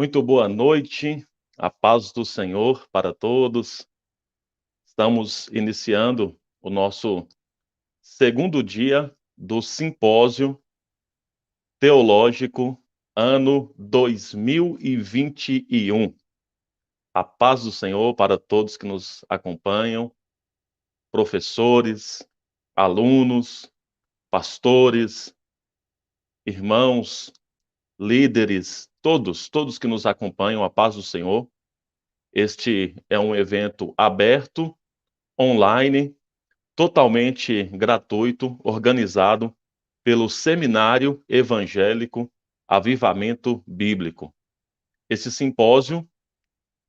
Muito boa noite, a paz do Senhor para todos. Estamos iniciando o nosso segundo dia do Simpósio Teológico ano 2021. A paz do Senhor para todos que nos acompanham, professores, alunos, pastores, irmãos, líderes, todos que nos acompanham, a paz do Senhor. Este é um evento aberto, online, totalmente gratuito, organizado pelo Seminário Evangélico Avivamento Bíblico. Esse simpósio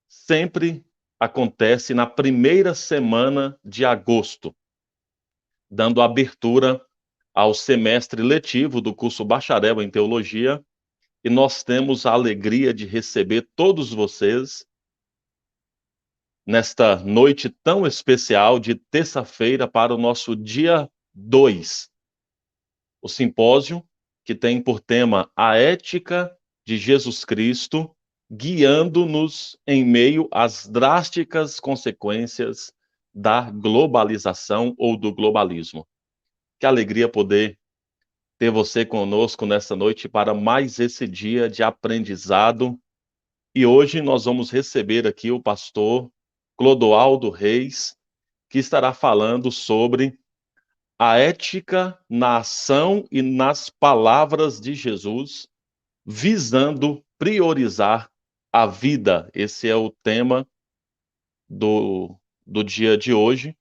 sempre acontece na primeira semana de agosto, dando abertura ao semestre letivo do curso Bacharel em Teologia, e nós temos a alegria de receber todos vocês nesta noite tão especial de terça-feira para o nosso dia 2. O simpósio, que tem por tema a ética de Jesus Cristo, guiando-nos em meio às drásticas consequências da globalização ou do globalismo. Que alegria poder ter você conosco nessa noite para mais esse dia de aprendizado. E hoje nós vamos receber aqui o pastor Clodoaldo Reis, que estará falando sobre a ética na ação e nas palavras de Jesus, visando priorizar a vida. Esse é o tema do dia de hoje,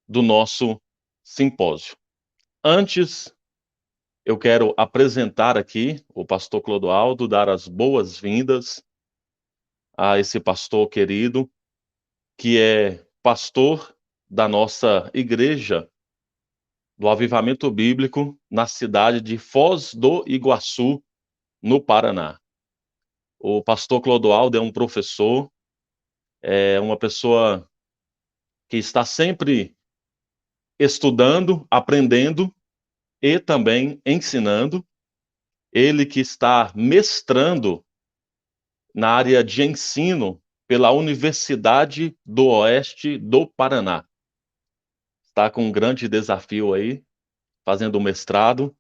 do nosso simpósio. Antes, eu quero apresentar aqui o pastor Clodoaldo, dar as boas-vindas a esse pastor querido, que é pastor da nossa igreja do Avivamento Bíblico na cidade de Foz do Iguaçu, no Paraná. O pastor Clodoaldo é um professor, é uma pessoa que está sempre estudando, aprendendo e também ensinando. Ele que está mestrando na área de ensino pela Universidade do Oeste do Paraná. Está com um grande desafio aí, fazendo o mestrado,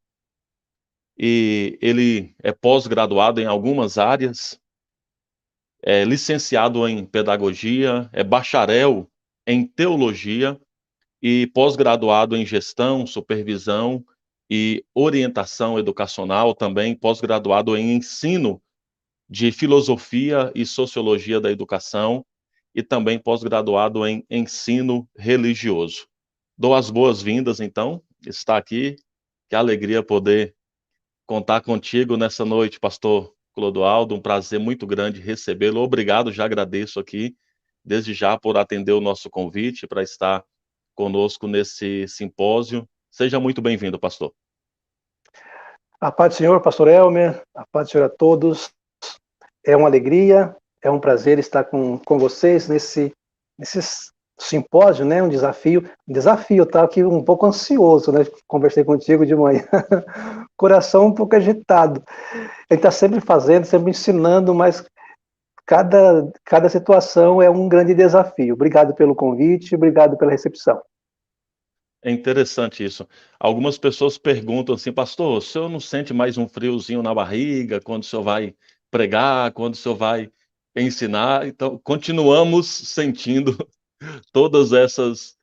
e ele é pós-graduado em algumas áreas, é licenciado em pedagogia, é bacharel em teologia e pós-graduado em gestão, supervisão e orientação educacional, também pós-graduado em ensino de filosofia e sociologia da educação e também pós-graduado em ensino religioso. Dou as boas-vindas, então, está aqui, que alegria poder contar contigo nessa noite, pastor Clodoaldo, um prazer muito grande recebê-lo. Obrigado, já agradeço aqui, desde já, por atender o nosso convite para estar conosco nesse simpósio. Seja muito bem-vindo, pastor. A paz do Senhor, pastor Elmer, a paz do Senhor a todos. É uma alegria, é um prazer estar com vocês nesse simpósio, né? Um desafio, tá aqui um pouco ansioso, né? Conversei contigo de manhã, coração um pouco agitado. Ele está sempre fazendo, sempre ensinando, mas cada situação é um grande desafio. Obrigado pelo convite, obrigado pela recepção. É interessante isso. Algumas pessoas perguntam assim, pastor, o senhor não sente mais um friozinho na barriga quando o senhor vai pregar, quando o senhor vai ensinar? Então, continuamos sentindo todas essas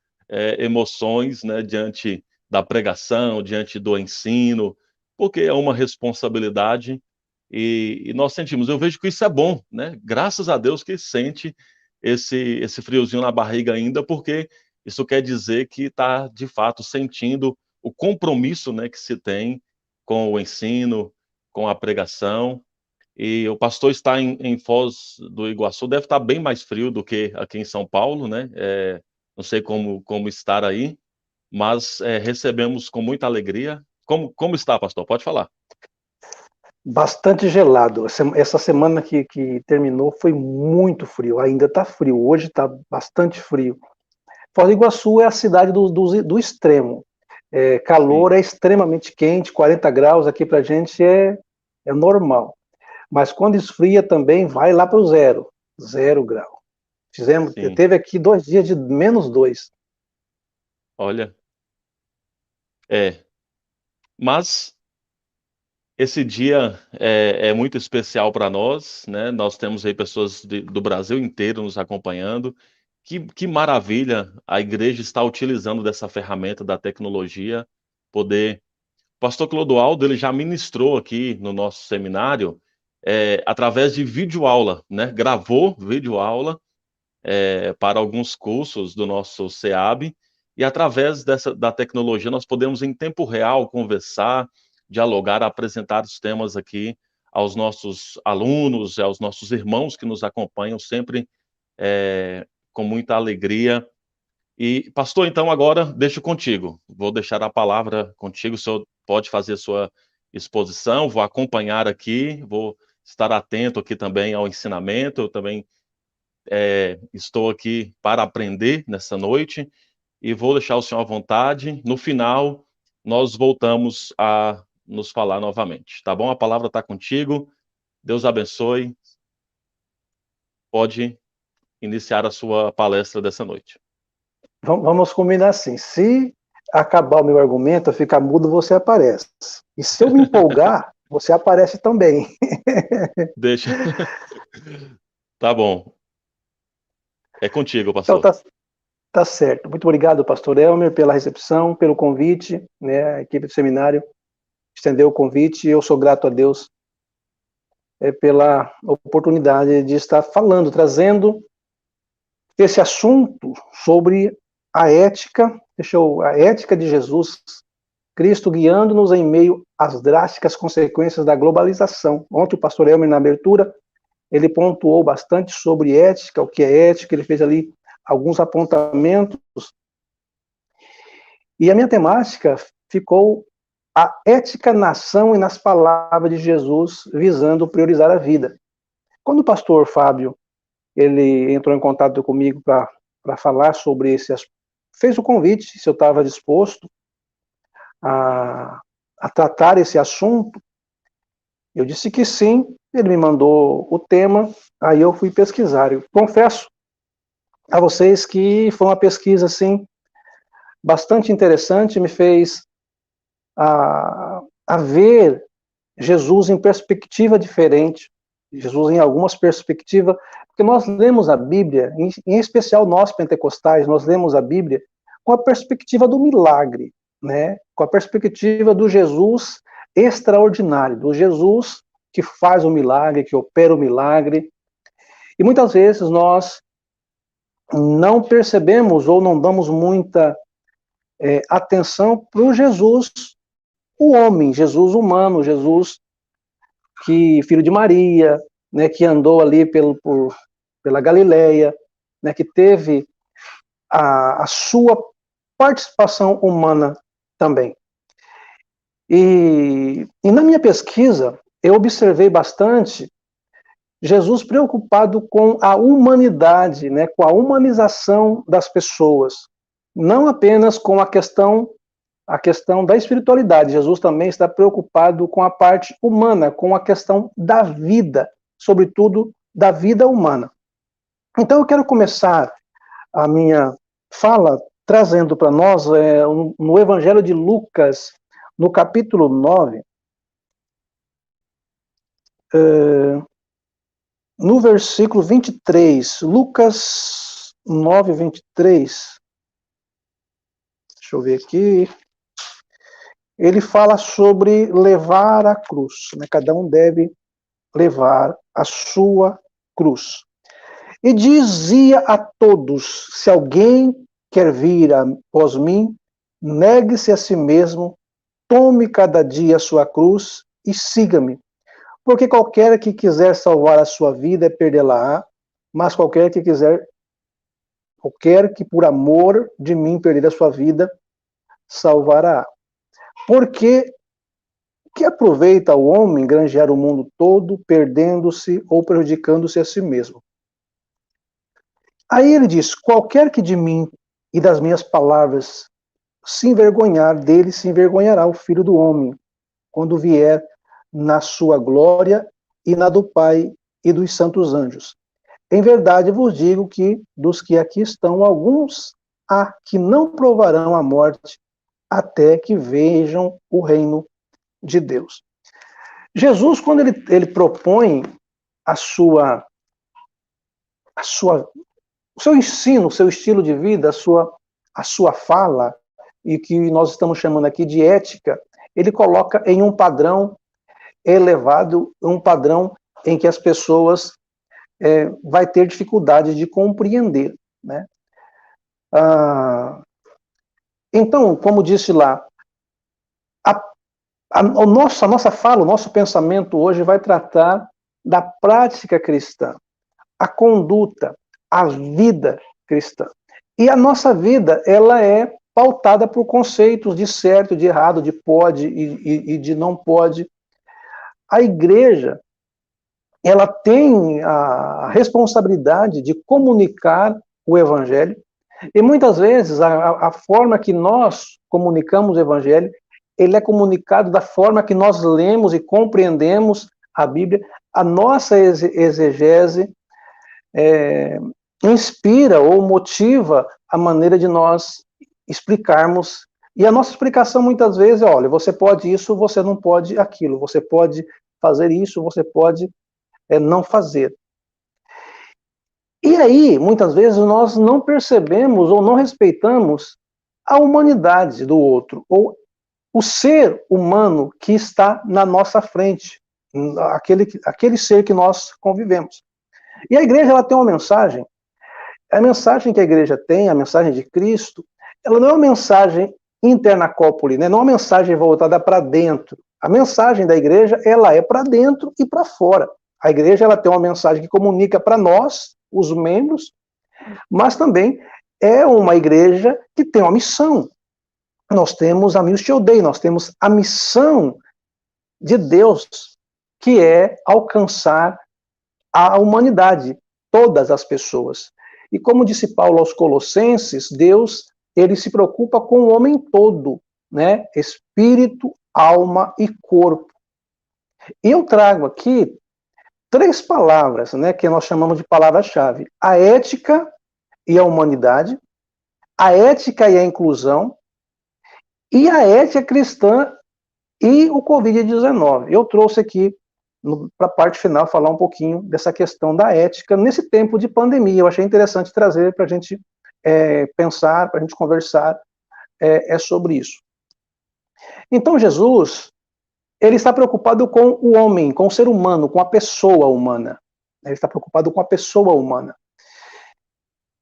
emoções, né, diante da pregação, diante do ensino, porque é uma responsabilidade e nós sentimos. Eu vejo que isso é bom, né? Graças a Deus que sente esse friozinho na barriga ainda, porque isso quer dizer que está, de fato, sentindo o compromisso, né, que se tem com o ensino, com a pregação. E o pastor está em Foz do Iguaçu, deve estar bem mais frio do que aqui em São Paulo, né? Não sei como estar aí, mas recebemos com muita alegria. Como está, pastor? Pode falar. Bastante gelado. Essa semana que terminou foi muito frio, ainda está frio, hoje está bastante frio. Foz do Iguaçu é a cidade do extremo. Calor Sim. é extremamente quente, 40 graus aqui para a gente é normal. mas quando esfria também vai lá para o 0 grau. Sim. Teve aqui 2 dias de -2. Olha, mas esse dia é muito especial para nós, né? Nós temos aí pessoas do Brasil inteiro nos acompanhando. Que maravilha a igreja está utilizando dessa ferramenta da tecnologia, poder. O pastor Clodoaldo, ele já ministrou aqui no nosso seminário, através de videoaula, né? Gravou videoaula para alguns cursos do nosso SEAB, e através da tecnologia nós podemos em tempo real conversar, dialogar, apresentar os temas aqui aos nossos alunos, aos nossos irmãos que nos acompanham sempre com muita alegria. E, pastor, então agora deixo contigo. Vou deixar a palavra contigo, o senhor pode fazer a sua exposição, vou acompanhar aqui, vou estar atento aqui também ao ensinamento, eu também estou aqui para aprender nessa noite e vou deixar o senhor à vontade. No final, nós voltamos a nos falar novamente, tá bom? A palavra está contigo. Deus abençoe. Pode iniciar a sua palestra dessa noite. Vamos combinar assim. Se acabar o meu argumento, eu ficar mudo, você aparece. E se eu me empolgar, você aparece também. Deixa. Tá bom. É contigo, Então, pastor. tá certo. Muito obrigado, pastor Elmer, pela recepção, pelo convite, né? A equipe do seminário estendeu o convite e eu sou grato a Deus pela oportunidade de estar falando, trazendo esse assunto sobre a ética, a ética de Jesus Cristo guiando-nos em meio às drásticas consequências da globalização. Ontem o pastor Elmer, na abertura, ele pontuou bastante sobre ética, o que é ética, ele fez ali alguns apontamentos. E a minha temática ficou a ética na ação e nas palavras de Jesus, visando priorizar a vida. Quando o pastor Fábio ele entrou em contato comigo para falar sobre esse assunto, fez o convite, se eu estava disposto a tratar esse assunto, eu disse que sim, ele me mandou o tema, aí eu fui pesquisar. Eu confesso a vocês que foi uma pesquisa, assim, bastante interessante, me fez a ver Jesus em perspectiva diferente, Jesus em algumas perspectivas, porque nós lemos a Bíblia, em especial nós pentecostais, nós lemos a Bíblia com a perspectiva do milagre, né? Com a perspectiva do Jesus extraordinário, do Jesus que faz o milagre, que opera o milagre. E muitas vezes nós não percebemos ou não damos muita atenção para o Jesus, o homem, Jesus humano, Jesus que filho de Maria, né, que andou ali pela Galileia, né, que teve a sua participação humana também. E na minha pesquisa, eu observei bastante Jesus preocupado com a humanidade, né, com a humanização das pessoas, não apenas com a questão da espiritualidade. Jesus também está preocupado com a parte humana, com a questão da vida, sobretudo da vida humana. Então eu quero começar a minha fala trazendo para nós no Evangelho de Lucas, no capítulo 9, no versículo 23, Lucas 9, 23, deixa eu ver aqui, ele fala sobre levar a cruz, né? Cada um deve levar a sua cruz. E dizia a todos, se alguém quer vir após mim, negue-se a si mesmo, tome cada dia a sua cruz e siga-me. Porque qualquer que quiser salvar a sua vida, perdê-la-á, mas qualquer que por amor de mim perder a sua vida, salvará. Porque que aproveita o homem granjear o mundo todo, perdendo-se ou prejudicando-se a si mesmo? Aí ele diz, qualquer que de mim e das minhas palavras se envergonhar, dele se envergonhará o Filho do Homem, quando vier na sua glória e na do Pai e dos santos anjos. Em verdade vos digo que, dos que aqui estão, alguns há que não provarão a morte até que vejam o reino de Deus. Jesus, quando ele propõe a sua, o seu ensino, o seu estilo de vida, a sua fala, e que nós estamos chamando aqui de ética, ele coloca em um padrão elevado, um padrão em que as pessoas vai ter dificuldade de compreender, né? Então, como disse lá, a nossa fala, o nosso pensamento hoje vai tratar da prática cristã, a conduta, a vida cristã. E a nossa vida, ela é pautada por conceitos de certo, de errado, de pode e de não pode. A igreja, ela tem a responsabilidade de comunicar o evangelho, e muitas vezes a forma que nós comunicamos o evangelho, ele é comunicado da forma que nós lemos e compreendemos a Bíblia. A nossa exegese inspira ou motiva a maneira de nós explicarmos. E a nossa explicação muitas vezes é, olha, você pode isso, você não pode aquilo, você pode fazer isso, você pode não fazer. E aí, muitas vezes, nós não percebemos ou não respeitamos a humanidade do outro, ou o ser humano que está na nossa frente, aquele ser que nós convivemos. E a igreja, ela tem uma mensagem. A mensagem que a igreja tem, a mensagem de Cristo, ela não é uma mensagem internacópole, né? Não é uma mensagem voltada para dentro. A mensagem da igreja, ela é para dentro e para fora. A igreja, ela tem uma mensagem que comunica para nós, os membros, mas também é uma igreja que tem uma missão. Nós temos a Missio Dei, nós temos a missão de Deus, que é alcançar a humanidade, todas as pessoas. E como disse Paulo aos Colossenses, Deus, ele se preocupa com o homem todo, né? Espírito, alma e corpo. E eu trago aqui 3 palavras, né, que nós chamamos de palavra-chave: a ética e a humanidade, a ética e a inclusão, e a ética cristã e o Covid-19. Eu trouxe aqui, para a parte final, falar um pouquinho dessa questão da ética nesse tempo de pandemia. Eu achei interessante trazer para a gente pensar, para a gente conversar sobre isso. Então, Jesus, ele está preocupado com o homem, com o ser humano, com a pessoa humana. Ele está preocupado com a pessoa humana.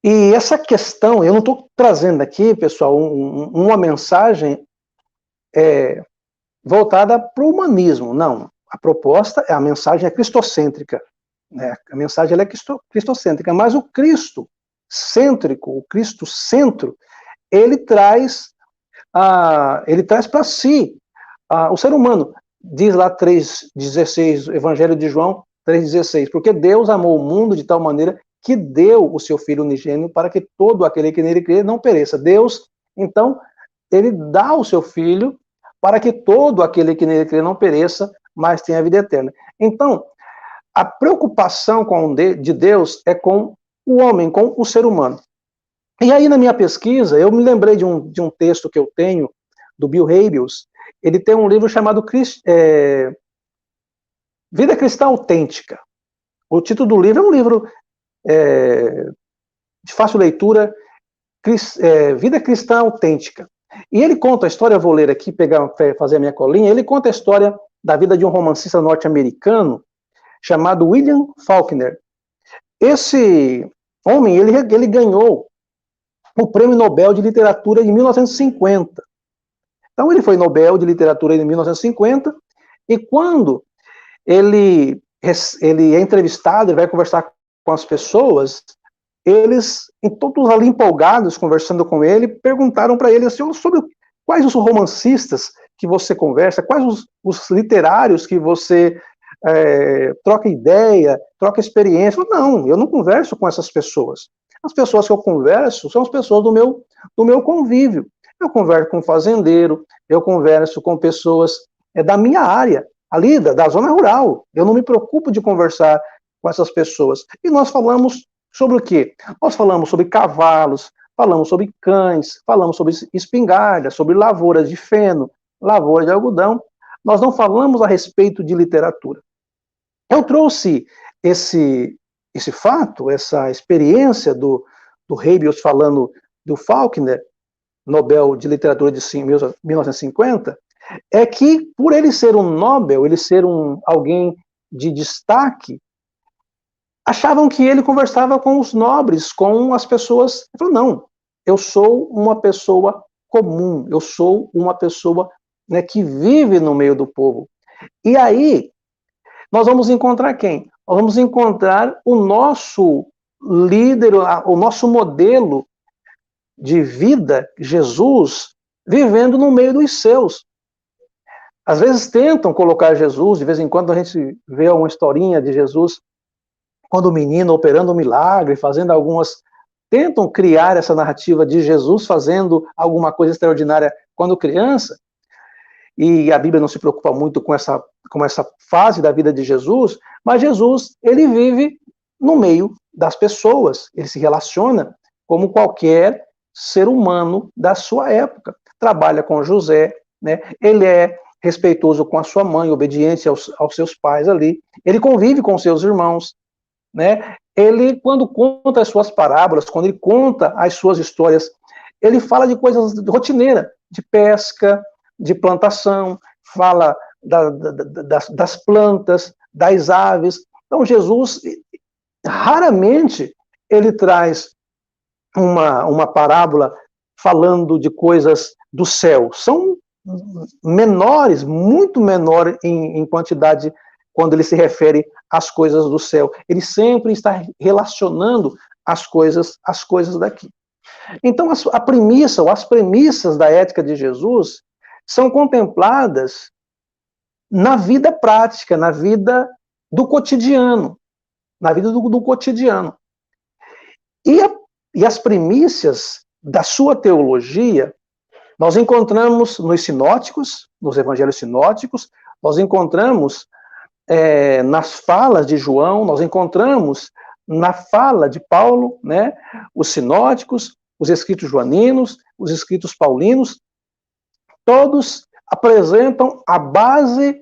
E essa questão, eu não estou trazendo aqui, pessoal, uma mensagem voltada para o humanismo, não. A proposta, a mensagem é cristocêntrica. Né? A mensagem ela é cristocêntrica, mas o Cristo cêntrico, o Cristo centro, ele traz para si o ser humano. Diz lá 3,16, Evangelho de João 3,16, porque Deus amou o mundo de tal maneira que deu o seu Filho unigênito para que todo aquele que nele crê não pereça. Deus, então, ele dá o seu Filho para que todo aquele que nele crê não pereça, mas tenha a vida eterna. Então, a preocupação de Deus é com o homem, com o ser humano. E aí, na minha pesquisa, eu me lembrei de um texto que eu tenho, do Bill Hybels. Ele tem um livro chamado Vida Cristã Autêntica. O título do livro é um livro de fácil leitura, Vida Cristã Autêntica. E ele conta a história, eu vou ler aqui, fazer a minha colinha, ele conta a história da vida de um romancista norte-americano chamado William Faulkner. Esse homem, ele ganhou o Prêmio Nobel de Literatura em 1950. Então, ele foi Nobel de Literatura em 1950, e quando ele é entrevistado, ele vai conversar com as pessoas, eles, todos ali empolgados, conversando com ele, perguntaram para ele assim, sobre quais os romancistas que você conversa, quais os literários que você troca ideia, troca experiência. Não, eu não converso com essas pessoas. As pessoas que eu converso são as pessoas do meu convívio. Eu converso com fazendeiro, eu converso com pessoas da minha área. ali da zona rural. Eu não me preocupo de conversar com essas pessoas. E nós falamos sobre o quê? Nós falamos sobre cavalos, falamos sobre cães, falamos sobre espingarda, sobre lavouras de feno, lavoura de algodão. Nós não falamos a respeito de literatura. Eu trouxe esse fato, essa experiência do Habermas falando do Faulkner, Nobel de Literatura de 1950, é que, por ele ser um Nobel, ele ser alguém de destaque, achavam que ele conversava com os nobres, com as pessoas. Ele falou, não, eu sou uma pessoa comum, eu sou uma pessoa, né, que vive no meio do povo. E aí, nós vamos encontrar quem? Nós vamos encontrar o nosso líder, o nosso modelo de vida, Jesus, vivendo no meio dos seus. Às vezes tentam colocar Jesus, de vez em quando a gente vê uma historinha de Jesus, quando o menino operando um milagre, fazendo tentam criar essa narrativa de Jesus fazendo alguma coisa extraordinária quando criança, e a Bíblia não se preocupa muito com essa fase da vida de Jesus, mas Jesus, ele vive no meio das pessoas, ele se relaciona como qualquer ser humano da sua época, trabalha com José, né? Ele é respeitoso com a sua mãe, obediente aos seus pais ali, ele convive com seus irmãos, né? Ele, quando conta as suas parábolas, quando ele conta as suas histórias, ele fala de coisas rotineiras, de pesca, de plantação, fala das plantas, das aves. Então, Jesus, raramente, ele traz uma parábola falando de coisas do céu. São menores, muito menores em quantidade, quando ele se refere às coisas do céu. Ele sempre está relacionando as coisas daqui. Então, a premissa, ou as premissas da ética de Jesus são contempladas na vida prática, na vida do cotidiano, na vida do cotidiano. E as premissas da sua teologia, nós encontramos nos sinóticos, nos evangelhos sinóticos, nós encontramos nas falas de João, nós encontramos na fala de Paulo, né, os sinóticos, os escritos joaninos, os escritos paulinos, todos apresentam a base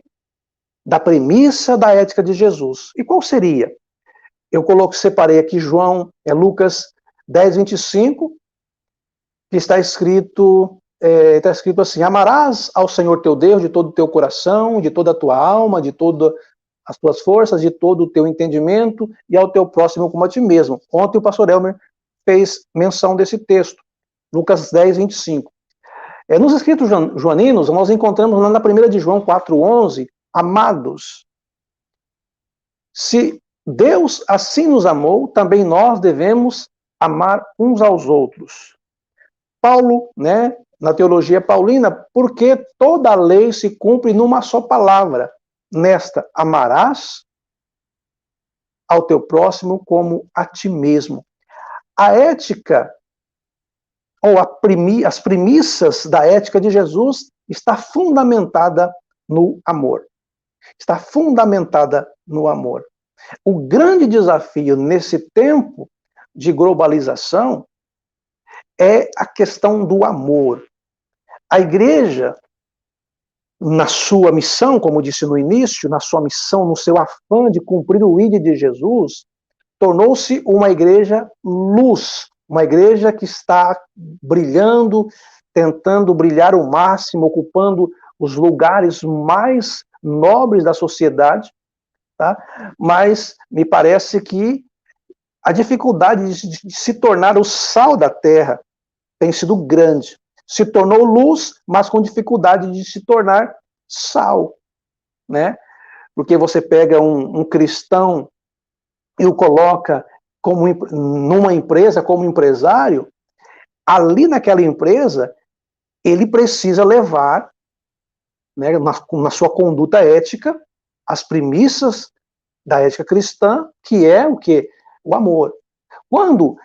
da premissa da ética de Jesus. E qual seria? Eu separei aqui Lucas 10, 25, que está escrito assim: amarás ao Senhor teu Deus de todo o teu coração, de toda a tua alma, de todas as tuas forças, de todo o teu entendimento, e ao teu próximo como a ti mesmo. Ontem o pastor Elmer fez menção desse texto, Lucas 10, 25. Nos escritos joaninos, nós encontramos lá na 1 de João 4,11, amados, se Deus assim nos amou, também nós devemos amar uns aos outros. Paulo, né, na teologia paulina, porque toda a lei se cumpre numa só palavra, nesta: amarás ao teu próximo como a ti mesmo. A ética, ou as premissas da ética de Jesus, está fundamentada no amor. Está fundamentada no amor. O grande desafio nesse tempo de globalização é a questão do amor. A igreja, na sua missão, como disse no início, na sua missão, no seu afã de cumprir o ID de Jesus, tornou-se uma igreja luz, uma igreja que está brilhando, tentando brilhar o máximo, ocupando os lugares mais nobres da sociedade, tá? Mas me parece que a dificuldade de se tornar o sal da terra tem sido grande. Se tornou luz, mas com dificuldade de se tornar sal, né? Porque você pega um cristão e o coloca numa empresa, como empresário, ali naquela empresa, ele precisa levar, né, na sua conduta ética, as premissas da ética cristã, que é o quê? O amor. Quando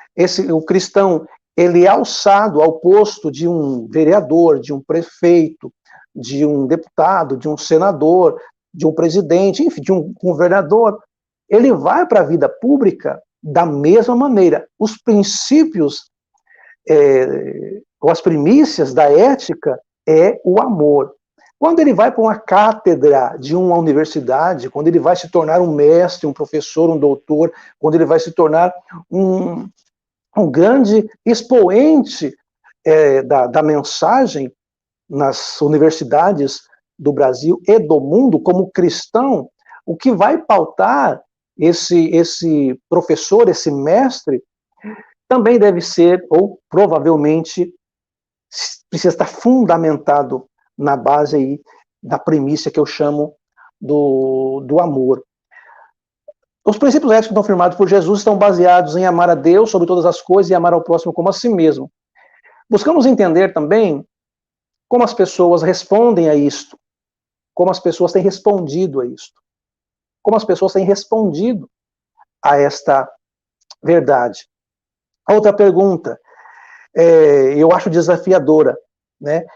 o cristão ele é alçado ao posto de um vereador, de um prefeito, de um deputado, de um senador, de um presidente, enfim, de um governador, ele vai para a vida pública da mesma maneira. Os princípios, ou as primícias da ética é o amor. Quando ele vai para uma cátedra de uma universidade, quando ele vai se tornar um mestre, um professor, um doutor, quando ele vai se tornar um grande expoente da mensagem nas universidades do Brasil e do mundo, como cristão, o que vai pautar esse professor, esse mestre, também deve ser, ou provavelmente, precisa estar fundamentado na base aí da premissa que eu chamo do amor. Os princípios éticos que estão afirmados por Jesus estão baseados em amar a Deus sobre todas as coisas e amar ao próximo como a si mesmo. Buscamos entender também como as pessoas respondem a isto, como as pessoas têm respondido a isto, como as pessoas têm respondido a esta verdade. A outra pergunta, eu acho desafiadora, né?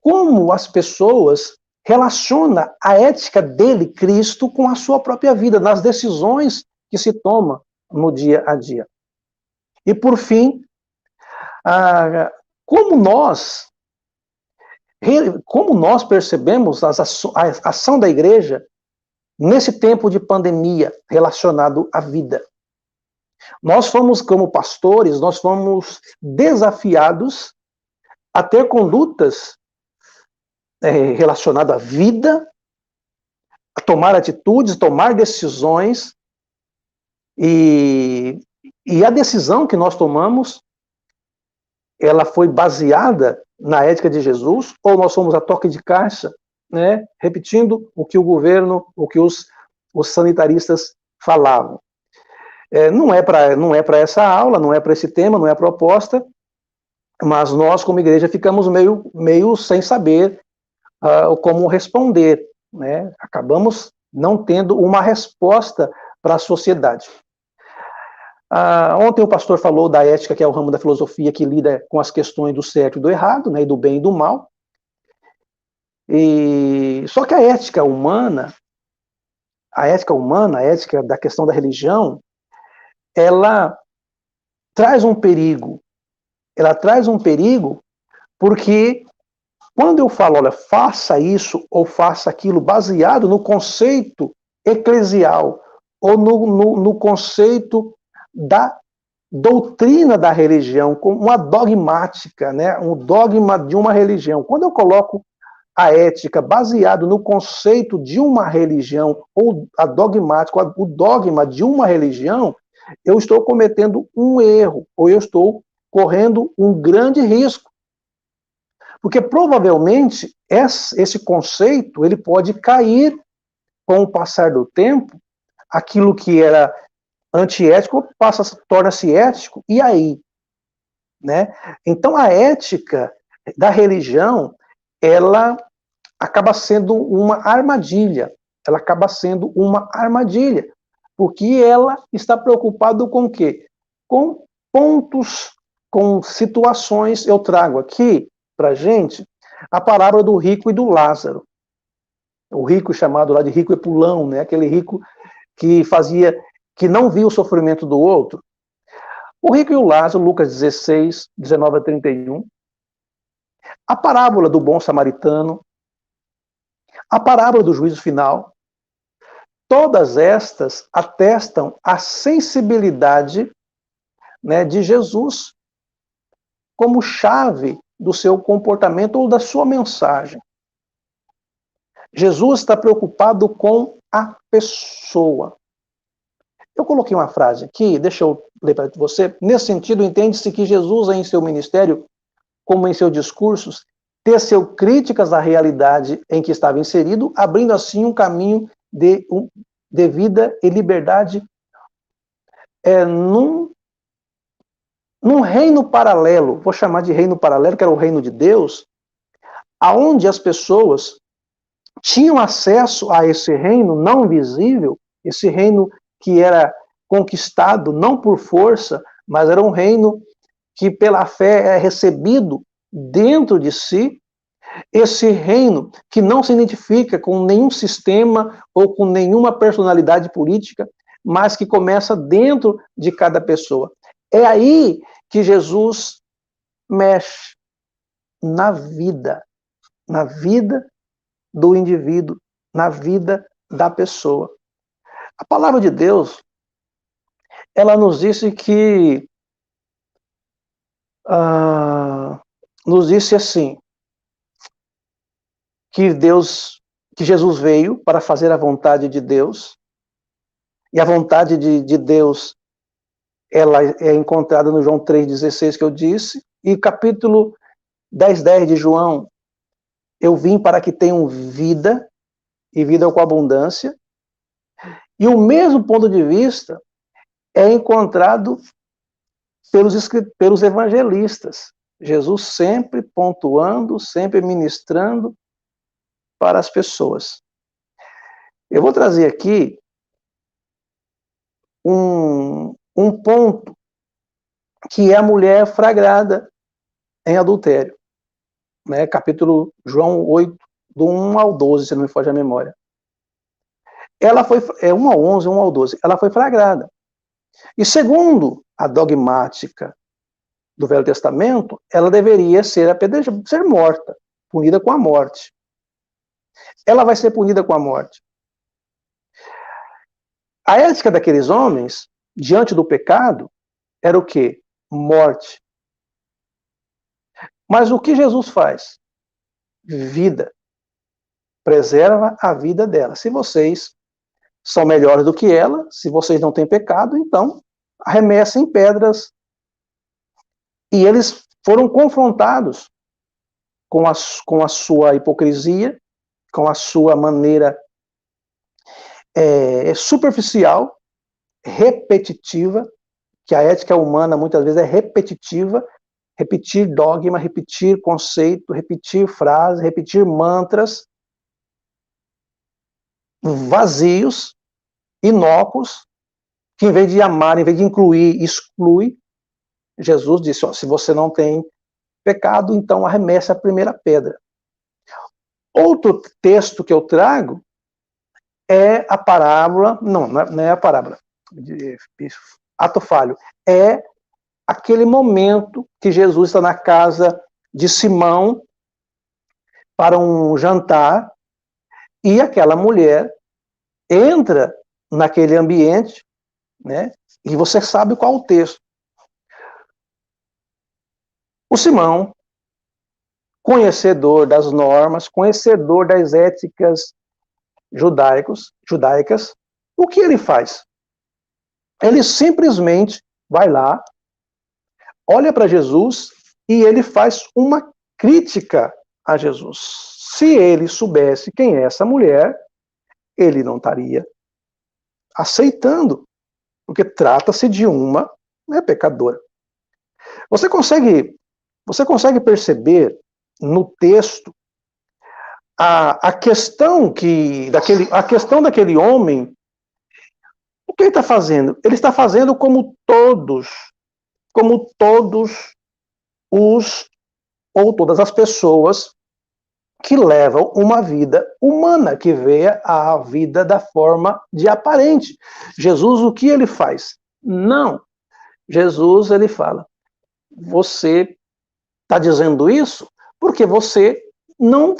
Como as pessoas relacionam a ética dele, Cristo, com a sua própria vida, nas decisões que se toma no dia a dia. E, por fim, como nós percebemos a ação da igreja nesse tempo de pandemia relacionado à vida. Nós fomos, como pastores, nós fomos desafiados a ter condutas relacionadas à vida, a tomar atitudes, tomar decisões, e a decisão que nós tomamos, ela foi baseada na ética de Jesus, ou nós fomos a toque de caixa, né, repetindo o que o governo, o que os sanitaristas falavam. Não é para essa aula, não é para esse tema, não é a proposta, mas nós, como igreja, ficamos meio sem saber como responder, né? Acabamos não tendo uma resposta para a sociedade. Ontem o pastor falou da ética, que é o ramo da filosofia que lida com as questões do certo e do errado, né, e do bem e do mal. Só que a ética humana, a ética da questão da religião, ela traz um perigo. Ela traz um perigo porque quando eu falo, olha, faça isso ou faça aquilo, baseado no conceito eclesial ou no conceito da doutrina da religião, como uma dogmática, né? Um dogma de uma religião. Quando eu coloco a ética baseado no conceito de uma religião, ou a dogmática, o dogma de uma religião, eu estou cometendo um erro, ou eu estou correndo um grande risco. Porque provavelmente esse conceito ele pode cair com o passar do tempo, aquilo que era antiético torna-se ético, e aí? Né? Então a ética da religião, ela acaba sendo uma armadilha, porque ela está preocupada com o quê? Com pontos, com situações. Eu trago aqui para a gente a parábola do rico e do Lázaro. O rico chamado lá de rico epulão, né? Aquele rico que não via o sofrimento do outro. O rico e o Lázaro, Lucas 16, 19 a 31. A parábola do bom samaritano. A parábola do juízo final. Todas estas atestam a sensibilidade, né, de Jesus como chave do seu comportamento ou da sua mensagem. Jesus está preocupado com a pessoa. Eu coloquei uma frase aqui, deixa eu ler para você. Nesse sentido, entende-se que Jesus, em seu ministério, como em seus discursos, teceu críticas à realidade em que estava inserido, abrindo assim um caminho de vida e liberdade num reino paralelo, vou chamar de reino paralelo, que era o reino de Deus, aonde as pessoas tinham acesso a esse reino não visível, esse reino que era conquistado não por força, mas era um reino que pela fé é recebido dentro de si, Esse reino que não se identifica com nenhum sistema ou com nenhuma personalidade política, mas que começa dentro de cada pessoa. É aí que Jesus mexe na vida do indivíduo, na vida da pessoa. A palavra de Deus, ela nos disse que nos disse assim, que Jesus veio para fazer a vontade de Deus, e a vontade de Deus, ela é encontrada no João 3,16 que eu disse, e capítulo 10 de João, eu vim para que tenham vida, e vida com abundância, e o mesmo ponto de vista é encontrado pelos evangelistas. Jesus sempre pontuando, sempre ministrando para as pessoas. Eu vou trazer aqui um ponto que é a mulher flagrada em adultério. Né? Capítulo João 8, do 1 ao 12, se não me foge a memória. Ela foi, 1 ao 11, 1 ao 12, ela foi flagrada. E segundo a dogmática do Velho Testamento, ela deveria ser morta, punida com a morte. Ela vai ser punida com a morte. A ética daqueles homens, diante do pecado, era o quê? Morte. Mas o que Jesus faz? Vida. Preserva a vida dela. Se vocês são melhores do que ela, se vocês não têm pecado, então arremessem pedras. E eles foram confrontados com a sua hipocrisia, com a sua maneira superficial, repetitiva, que a ética humana muitas vezes é repetitiva, repetir dogma, repetir conceito, repetir frase, repetir mantras vazios, inócuos, que em vez de amar, em vez de incluir, exclui. Jesus disse, ó, se você não tem pecado, então arremesse a primeira pedra. Outro texto que eu trago é a parábola, não é a parábola, ato falho, é aquele momento que Jesus está na casa de Simão para um jantar e aquela mulher entra naquele ambiente, né? E você sabe qual o texto. O Simão, conhecedor das normas, conhecedor das éticas judaicas, o que ele faz? Ele simplesmente vai lá, olha para Jesus e ele faz uma crítica a Jesus. Se ele soubesse quem é essa mulher, ele não estaria aceitando, porque trata-se de uma pecadora. Você consegue perceber no texto a questão daquele homem? O que ele está fazendo? Ele está fazendo como todas as pessoas que levam uma vida humana, que vê a vida da forma de aparente. Jesus, o que ele faz? Não. Jesus, ele fala, você está dizendo isso porque você não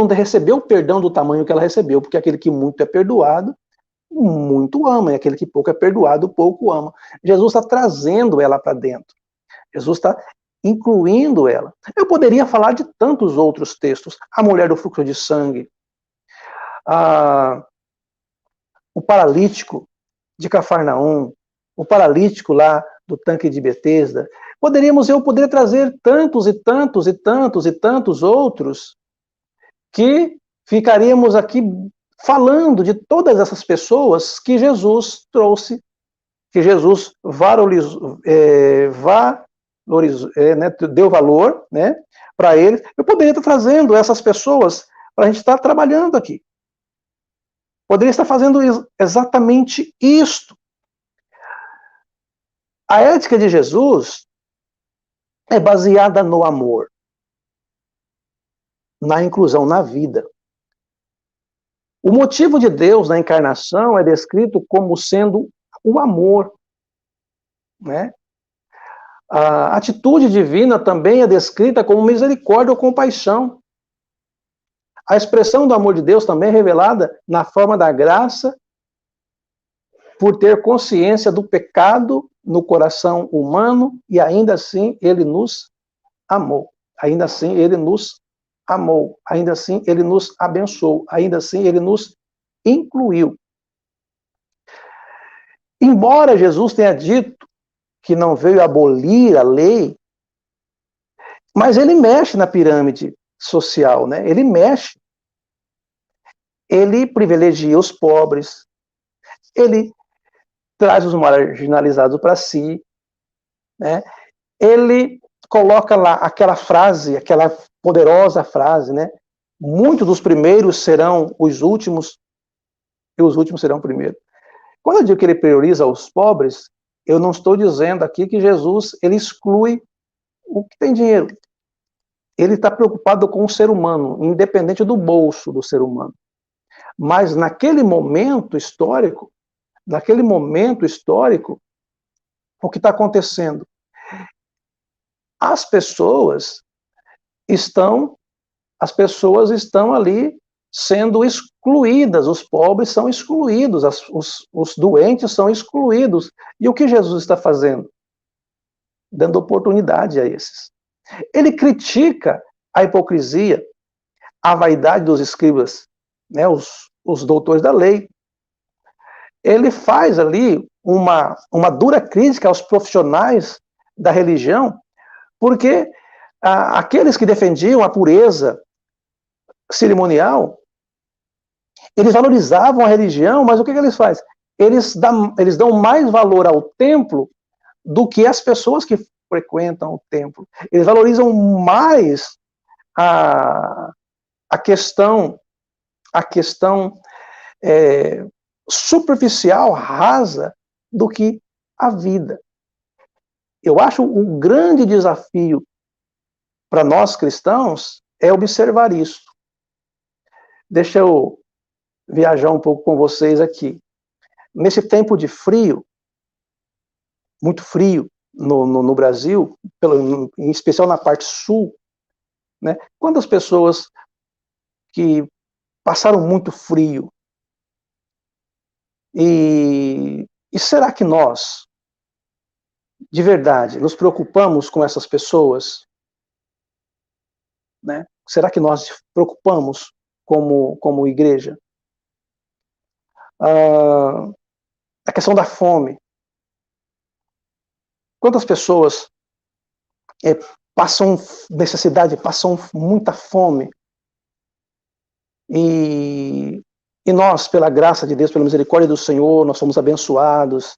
recebeu o perdão do tamanho que ela recebeu, porque aquele que muito é perdoado, muito ama, e aquele que pouco é perdoado, pouco ama. Jesus está trazendo ela para dentro. Jesus está incluindo ela. Eu poderia falar de tantos outros textos. A mulher do fluxo de sangue, o paralítico de Cafarnaum, o paralítico lá do tanque de Betesda. Eu poderia trazer tantos e tantos e tantos e tantos outros que ficaríamos aqui falando de todas essas pessoas que Jesus trouxe, que Jesus deu valor, né, para eles. Eu poderia estar trazendo essas pessoas para a gente estar trabalhando aqui. Poderia estar fazendo exatamente isto. A ética de Jesus é baseada no amor. na inclusão, na vida. O motivo de Deus na encarnação é descrito como sendo o amor, né? A atitude divina também é descrita como misericórdia ou compaixão. A expressão do amor de Deus também é revelada na forma da graça, por ter consciência do pecado no coração humano, e ainda assim ele nos amou. Ainda assim ele nos amou. Ainda assim ele nos abençoou. Ainda assim ele nos incluiu. Embora Jesus tenha dito que não veio abolir a lei, mas ele mexe na pirâmide social, né? Ele mexe. Ele privilegia os pobres, ele traz os marginalizados para si, né? Ele coloca lá aquela frase, aquela poderosa frase, né? Muitos dos primeiros serão os últimos, e os últimos serão primeiros. Quando eu digo que ele prioriza os pobres, eu não estou dizendo aqui que Jesus ele exclui o que tem dinheiro. Ele está preocupado com o ser humano, independente do bolso do ser humano. Mas naquele momento histórico, o que está acontecendo? As pessoas estão ali sendo excluídas, os pobres são excluídos, os doentes são excluídos. E o que Jesus está fazendo? Dando oportunidade a esses. Ele critica a hipocrisia, a vaidade dos escribas, né, os doutores da lei. Ele faz ali uma dura crítica aos profissionais da religião, porque aqueles que defendiam a pureza cerimonial, eles valorizavam a religião, mas o que eles fazem? Eles dão mais valor ao templo do que as pessoas que frequentam o templo. Eles valorizam mais a questão superficial, rasa, do que a vida. Eu acho um grande desafio para nós cristãos é observar isso. Deixa eu viajar um pouco com vocês aqui. Nesse tempo de frio, muito frio no Brasil, em especial na parte sul, né? Quantas pessoas que passaram muito frio? E será que nós, de verdade, nos preocupamos com essas pessoas? Né? Será que nós nos preocupamos como igreja? A questão da fome. Quantas pessoas passam necessidade, passam muita fome? E nós, pela graça de Deus, pela misericórdia do Senhor, nós somos abençoados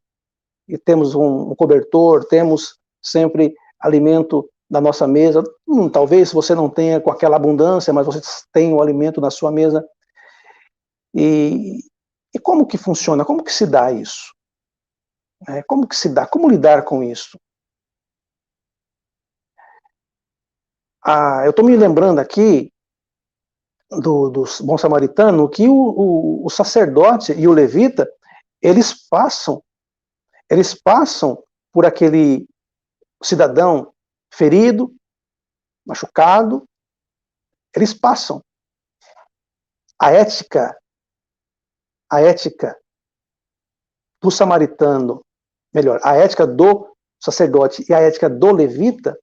e temos um cobertor, temos sempre alimento na nossa mesa. Talvez você não tenha com aquela abundância, mas você tem o alimento na sua mesa. E como que funciona? Como que se dá isso? Como que se dá? Como lidar com isso? Eu estou me lembrando aqui do bom samaritano que o sacerdote e o levita, eles passam por aquele cidadão ferido, machucado, eles passam. A ética do samaritano, melhor, a ética do sacerdote e a ética do levita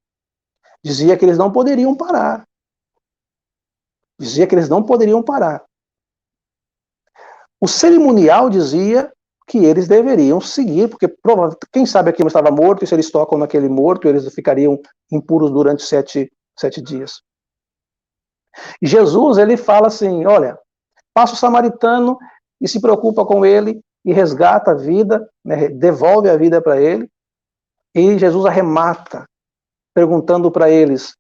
dizia que eles não poderiam parar. O cerimonial dizia que eles deveriam seguir, porque quem sabe aquilo estava morto, e se eles tocam naquele morto, eles ficariam impuros durante 7 dias. E Jesus, ele fala assim, olha, passa o samaritano e se preocupa com ele, e resgata a vida, né, devolve a vida para ele, e Jesus arremata, perguntando para eles,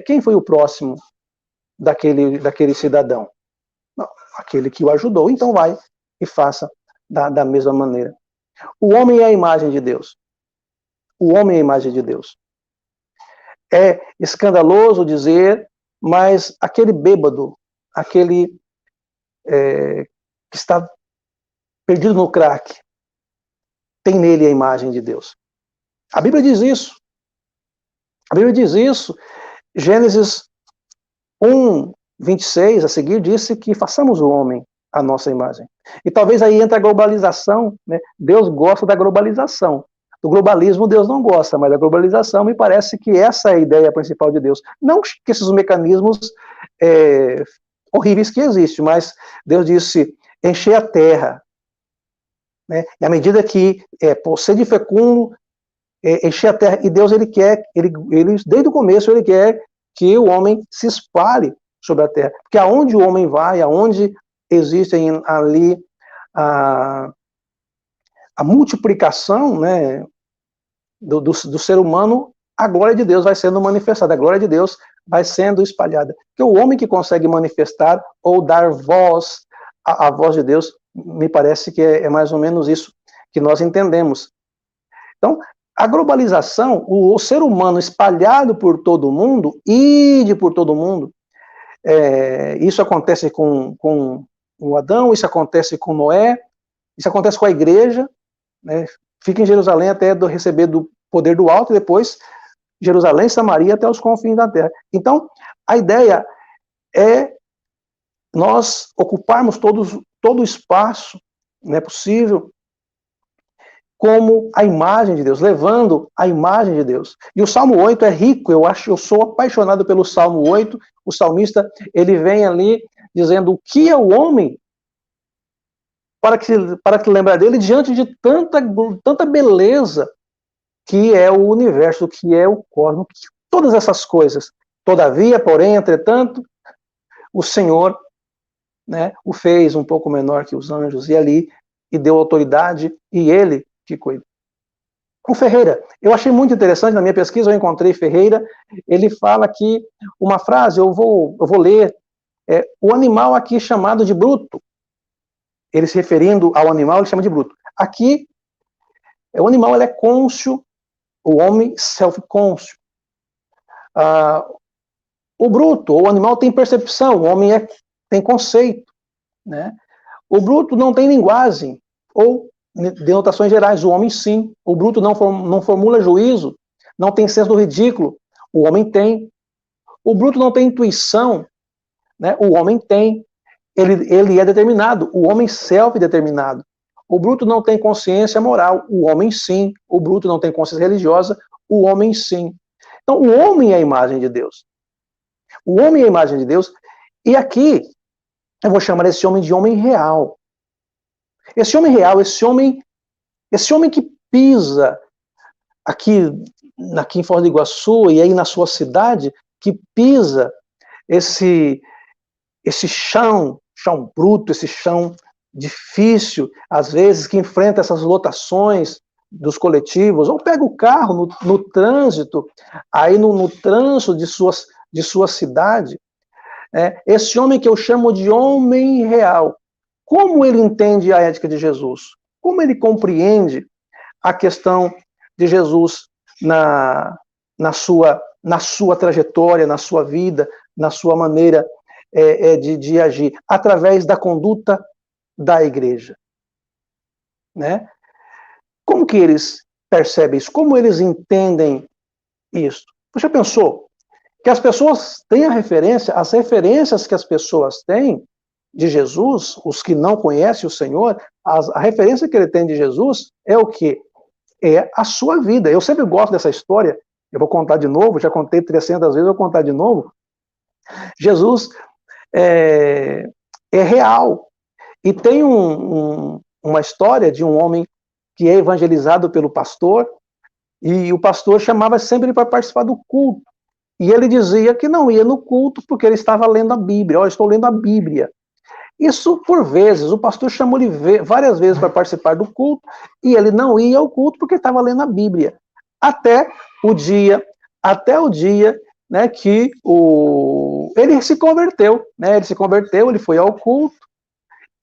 quem foi o próximo daquele cidadão? Não, aquele que o ajudou, então vai e faça da mesma maneira. O homem é a imagem de Deus. É escandaloso dizer mas aquele bêbado, aquele que está perdido no crack, tem nele a imagem de Deus. A Bíblia diz isso. A Bíblia diz isso. Gênesis 1, 26, a seguir, disse que façamos o homem à nossa imagem. E talvez aí entre a globalização, né? Deus gosta da globalização. Do globalismo Deus não gosta, mas da globalização me parece que essa é a ideia principal de Deus. Não que esses mecanismos horríveis que existem, mas Deus disse, encher a terra. Né? E à medida que ser de fecundo, encher a terra, e Deus ele quer, ele, desde o começo ele quer que o homem se espalhe sobre a terra. Porque aonde o homem vai, aonde existe ali a multiplicação, né, do ser humano, a glória de Deus vai sendo manifestada, a glória de Deus vai sendo espalhada. Porque o homem que consegue manifestar ou dar voz à voz de Deus, me parece que é mais ou menos isso que nós entendemos. Então, a globalização, o ser humano espalhado por todo o mundo, por todo o mundo, isso acontece com o Adão, isso acontece com Noé, isso acontece com a igreja, né? Fica em Jerusalém até receber do poder do alto, e depois Jerusalém, Samaria, até os confins da terra. Então, a ideia é nós ocuparmos todo o espaço, né, possível, como a imagem de Deus, levando a imagem de Deus. E o Salmo 8 é rico, eu sou apaixonado pelo Salmo 8, o salmista, ele vem ali dizendo o que é o homem para que lembrar dele diante de tanta beleza que é o universo, que é o cosmos, todas essas coisas. Todavia, porém, entretanto, o Senhor, né, o fez um pouco menor que os anjos, e deu autoridade, e ele que cuida. O Ferreira, eu achei muito interessante, na minha pesquisa eu encontrei Ferreira, ele fala aqui uma frase, eu vou ler, o animal aqui chamado de bruto, ele se referindo ao animal, ele chama de bruto. Aqui, o animal ele é cônscio, o homem self-cônscio. O bruto, o animal tem percepção, o homem tem conceito. Né? O bruto não tem linguagem, ou denotações gerais, o homem sim. O bruto não formula juízo, não tem senso do ridículo, o homem tem. O bruto não tem intuição, né? O homem tem. Ele é determinado, o homem self-determinado. O bruto não tem consciência moral, o homem sim. O bruto não tem consciência religiosa, o homem sim. Então, o homem é a imagem de Deus. O homem é a imagem de Deus, e aqui eu vou chamar esse homem de homem real. Esse homem real, esse homem que pisa aqui em Foz do Iguaçu e aí na sua cidade, que pisa esse chão bruto, esse chão difícil, às vezes, que enfrenta essas lotações dos coletivos, ou pega o carro no trânsito, aí no trânsito de sua cidade, esse homem que eu chamo de homem real, como ele entende a ética de Jesus? Como ele compreende a questão de Jesus na sua trajetória, na sua vida, na sua maneira de agir, através da conduta da igreja? Né? Como que eles percebem isso? Como eles entendem isso? Você já pensou que as pessoas têm as referências que as pessoas têm de Jesus, os que não conhecem o Senhor, a referência que ele tem de Jesus é o quê? É a sua vida. Eu sempre gosto dessa história, eu vou contar de novo, já contei 300 vezes, eu vou contar de novo. Jesus é real. E tem uma história de um homem que é evangelizado pelo pastor, e o pastor chamava sempre ele para participar do culto. E ele dizia que não ia no culto porque ele estava lendo a Bíblia. Olha, eu estou lendo a Bíblia. Isso, por vezes, o pastor chamou ele várias vezes para participar do culto, e ele não ia ao culto porque estava lendo a Bíblia. Até o dia, né, que ele se converteu, né? Ele foi ao culto,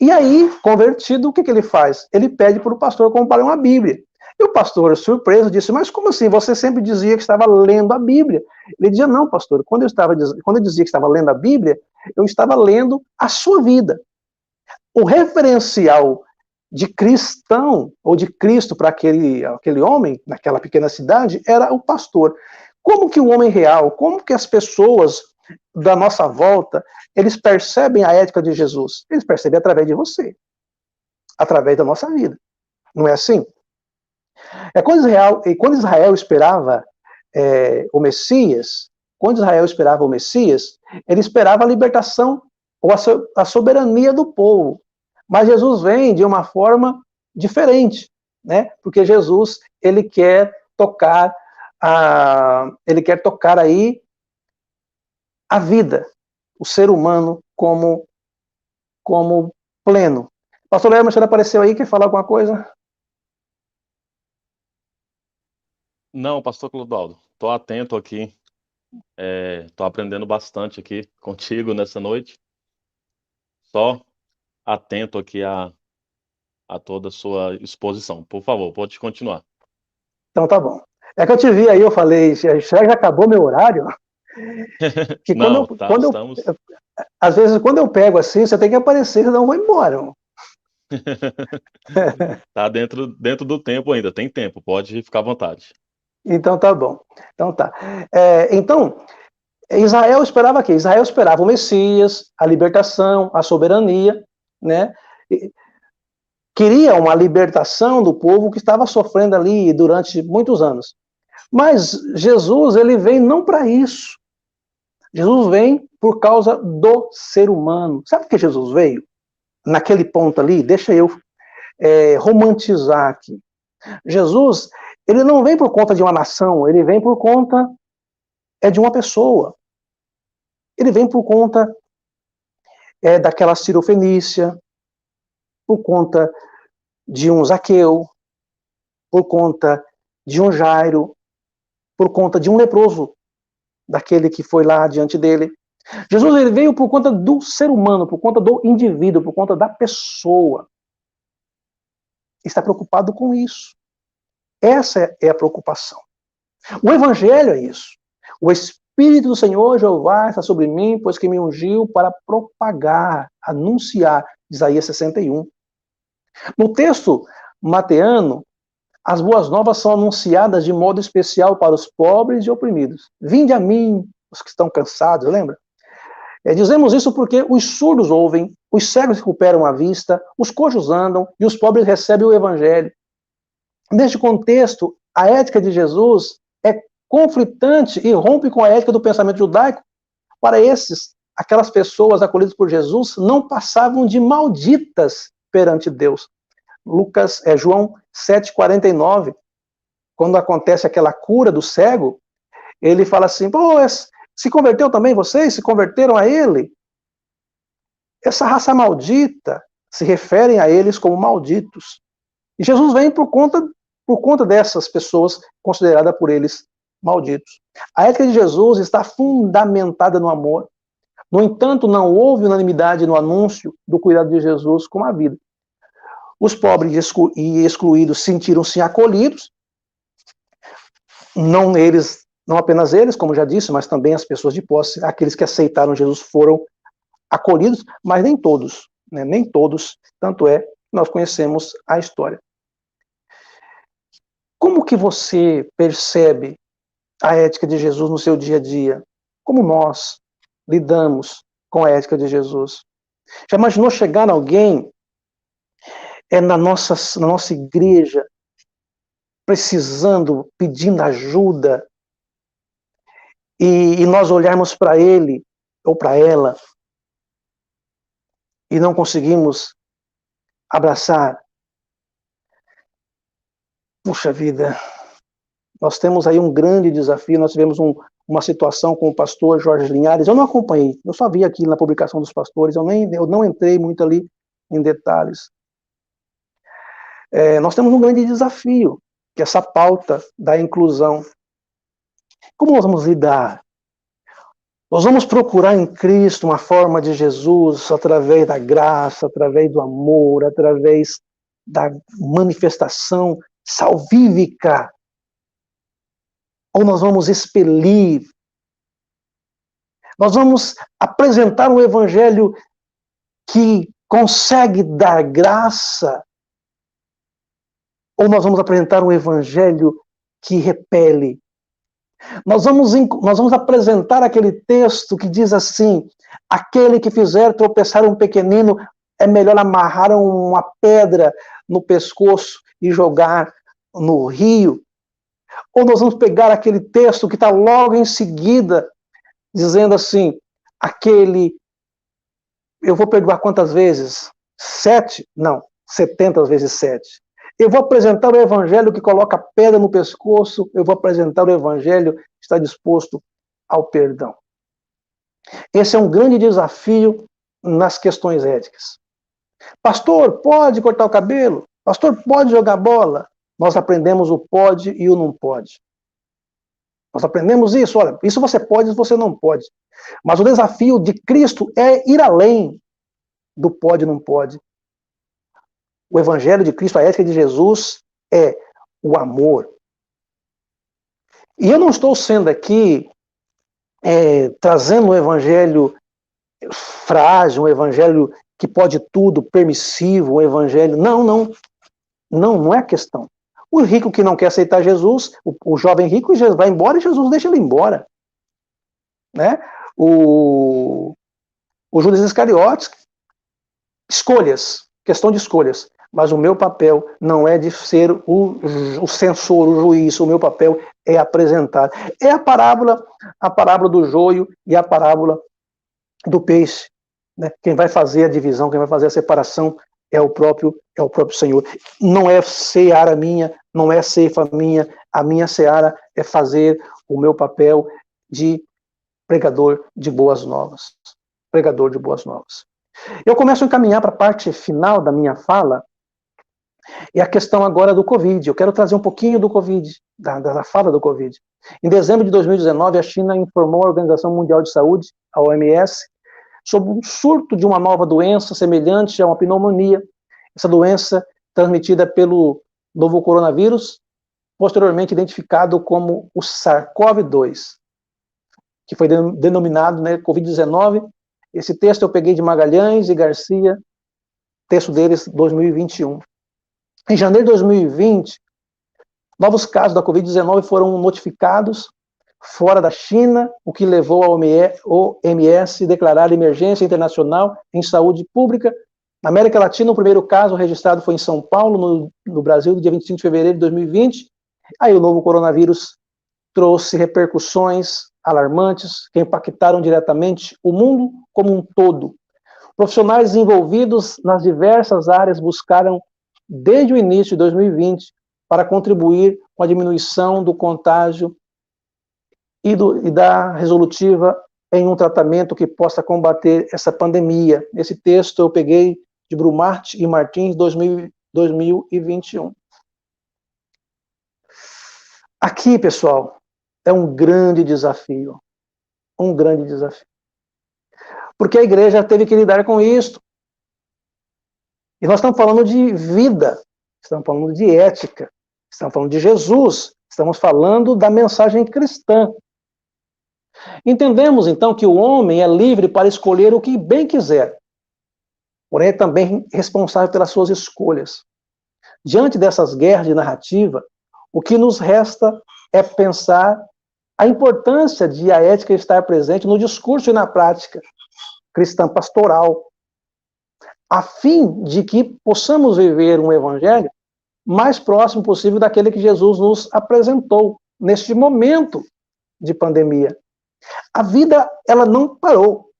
e aí, convertido, o que ele faz? Ele pede para o pastor comprar uma Bíblia. E o pastor, surpreso, disse, mas como assim? Você sempre dizia que estava lendo a Bíblia. Ele dizia, não, pastor, quando eu dizia que estava lendo a Bíblia, eu estava lendo a sua vida. O referencial de cristão, ou de Cristo para aquele homem, naquela pequena cidade, era o pastor. Como que o homem real, como que as pessoas da nossa volta, eles percebem a ética de Jesus? Eles percebem através de você, através da nossa vida. Não é assim? Quando Israel esperava o Messias, ele esperava a libertação ou a soberania do povo. Mas Jesus vem de uma forma diferente, né? Porque Jesus ele quer tocar aí a vida, o ser humano como pleno. Pastor Léo, você apareceu aí, quer falar alguma coisa? Não, pastor Clodoaldo, estou atento aqui, estou aprendendo bastante aqui contigo nessa noite, só atento aqui a toda a sua exposição. Por favor, pode continuar. Então tá bom. É que eu te vi aí, eu falei, já acabou meu horário? Que Não, tá, estamos. às vezes quando eu pego assim, você tem que aparecer, senão eu vou embora. Tá dentro do tempo ainda, tem tempo, pode ficar à vontade. Então tá bom. Então tá. Então, Israel esperava o quê? Israel esperava o Messias, a libertação, a soberania, né? Queria uma libertação do povo que estava sofrendo ali durante muitos anos. Mas Jesus, ele vem não para isso. Jesus vem por causa do ser humano. Sabe por que Jesus veio? Naquele ponto ali, deixa eu romantizar aqui. Jesus, ele não vem por conta de uma nação, ele vem por conta de uma pessoa. Ele vem por conta daquela Cirofenícia, por conta de um Zaqueu, por conta de um Jairo, por conta de um leproso, daquele que foi lá diante dele. Jesus ele veio por conta do ser humano, por conta do indivíduo, por conta da pessoa. Está preocupado com isso. Essa é a preocupação. O evangelho é isso. O Espírito do Senhor Jeová está sobre mim, pois que me ungiu para propagar, anunciar, Isaías 61. No texto mateano, as boas novas são anunciadas de modo especial para os pobres e oprimidos. Vinde a mim, os que estão cansados, lembra? Dizemos isso porque os surdos ouvem, os cegos recuperam a vista, os coxos andam e os pobres recebem o evangelho. Neste contexto, a ética de Jesus é conflitante e rompe com a ética do pensamento judaico. Para esses, aquelas pessoas acolhidas por Jesus não passavam de malditas perante Deus. João 7,49, quando acontece aquela cura do cego, ele fala assim, pô, se converteu também vocês? Se converteram a ele? Essa raça maldita se referem a eles como malditos. E Jesus vem por conta dessas pessoas consideradas por eles malditos. A ética de Jesus está fundamentada no amor. No entanto, não houve unanimidade no anúncio do cuidado de Jesus com a vida. Os pobres e excluídos sentiram-se acolhidos, não apenas eles, como já disse, mas também as pessoas de posse, aqueles que aceitaram Jesus foram acolhidos, mas nem todos, né? Nem todos, tanto é que nós conhecemos a história. Como que você percebe a ética de Jesus no seu dia a dia? Como nós lidamos com a ética de Jesus? Já imaginou chegar alguém na nossa igreja, precisando, pedindo ajuda, e nós olharmos para ele ou para ela e não conseguimos abraçar? Puxa vida, nós temos aí um grande desafio. Nós tivemos uma situação com o pastor Jorge Linhares, eu não acompanhei, eu só vi aqui na publicação dos pastores, eu não entrei muito ali em detalhes. Nós temos um grande desafio, que é essa pauta da inclusão. Como nós vamos lidar? Nós vamos procurar em Cristo uma forma de Jesus através da graça, através do amor, através da manifestação salvífica, ou nós vamos expelir? Nós vamos apresentar um evangelho que consegue dar graça, ou nós vamos apresentar um evangelho que repele? Nós vamos apresentar aquele texto que diz assim: aquele que fizer tropeçar um pequenino, é melhor amarrar uma pedra no pescoço e jogar no rio? Ou nós vamos pegar aquele texto que está logo em seguida, dizendo assim: eu vou perdoar quantas vezes? 7? Não, 70 vezes 7. Eu vou apresentar o evangelho que coloca pedra no pescoço, eu vou apresentar o evangelho que está disposto ao perdão. Esse é um grande desafio nas questões éticas. Pastor, pode cortar o cabelo? Pastor, pode jogar bola? Nós aprendemos o pode e o não pode. Nós aprendemos isso, olha, isso você pode, isso você não pode. Mas o desafio de Cristo é ir além do pode e não pode. O evangelho de Cristo, a ética de Jesus, é o amor. E eu não estou sendo aqui trazendo um evangelho frágil, um evangelho que pode tudo, permissivo, um evangelho... Não é a questão. O rico que não quer aceitar Jesus, o jovem rico vai embora e Jesus deixa ele embora. Né? O Judas Iscariotes, questão de escolhas. Mas o meu papel não é de ser o censor, o juiz. O meu papel é apresentar. É a parábola do joio e a parábola do peixe. Né? Quem vai fazer a divisão, quem vai fazer a separação é o próprio Senhor. Não é seara minha, não é ceifa minha. A minha seara é fazer o meu papel de pregador de boas novas. Pregador de boas novas. Eu começo a encaminhar para a parte final da minha fala, e a questão agora do Covid. Eu quero trazer um pouquinho do Covid, da fala do Covid. Em dezembro de 2019, a China informou a Organização Mundial de Saúde, a OMS, sobre um surto de uma nova doença semelhante a uma pneumonia. Essa doença transmitida pelo novo coronavírus, posteriormente identificado como o SARS-CoV-2, que foi denominado, né, Covid-19. Esse texto eu peguei de Magalhães e Garcia, texto deles, 2021. Em janeiro de 2020, novos casos da Covid-19 foram notificados fora da China, o que levou a OMS a declarar emergência internacional em saúde pública. Na América Latina, o primeiro caso registrado foi em São Paulo, no Brasil, no dia 25 de fevereiro de 2020. Aí o novo coronavírus trouxe repercussões alarmantes que impactaram diretamente o mundo como um todo. Profissionais envolvidos nas diversas áreas buscaram, desde o início de 2020, para contribuir com a diminuição do contágio e da resolutiva em um tratamento que possa combater essa pandemia. Esse texto eu peguei de Brumart e Martins, 2021. Aqui, pessoal, é um grande desafio. Um grande desafio. Porque a igreja teve que lidar com isso. E nós estamos falando de vida, estamos falando de ética, estamos falando de Jesus, estamos falando da mensagem cristã. Entendemos, então, que o homem é livre para escolher o que bem quiser, porém é também responsável pelas suas escolhas. Diante dessas guerras de narrativa, o que nos resta é pensar a importância de a ética estar presente no discurso e na prática cristã pastoral, a fim de que possamos viver um evangelho mais próximo possível daquele que Jesus nos apresentou neste momento de pandemia. A vida, ela não parou.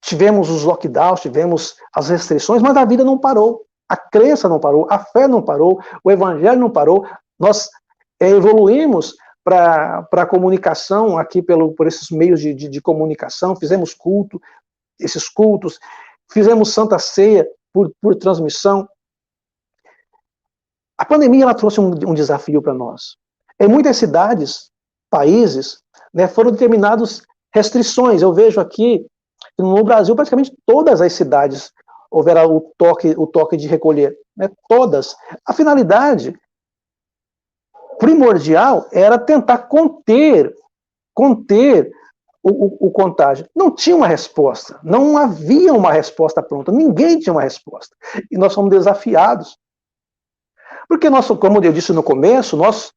Tivemos os lockdowns, tivemos as restrições, mas a vida não parou. A crença não parou, a fé não parou, o evangelho não parou. Nós evoluímos para a comunicação aqui por esses meios de comunicação, fizemos esses cultos, fizemos Santa Ceia por transmissão. A pandemia ela trouxe um desafio para nós. Em muitas cidades, países, né, foram determinadas restrições. Eu vejo aqui, no Brasil, praticamente todas as cidades houver o toque de recolher. Né? Todas. A finalidade primordial era tentar conter o contágio. Não tinha uma resposta, não havia uma resposta pronta, ninguém tinha uma resposta. E nós fomos desafiados. Porque nós, como eu disse no começo, nós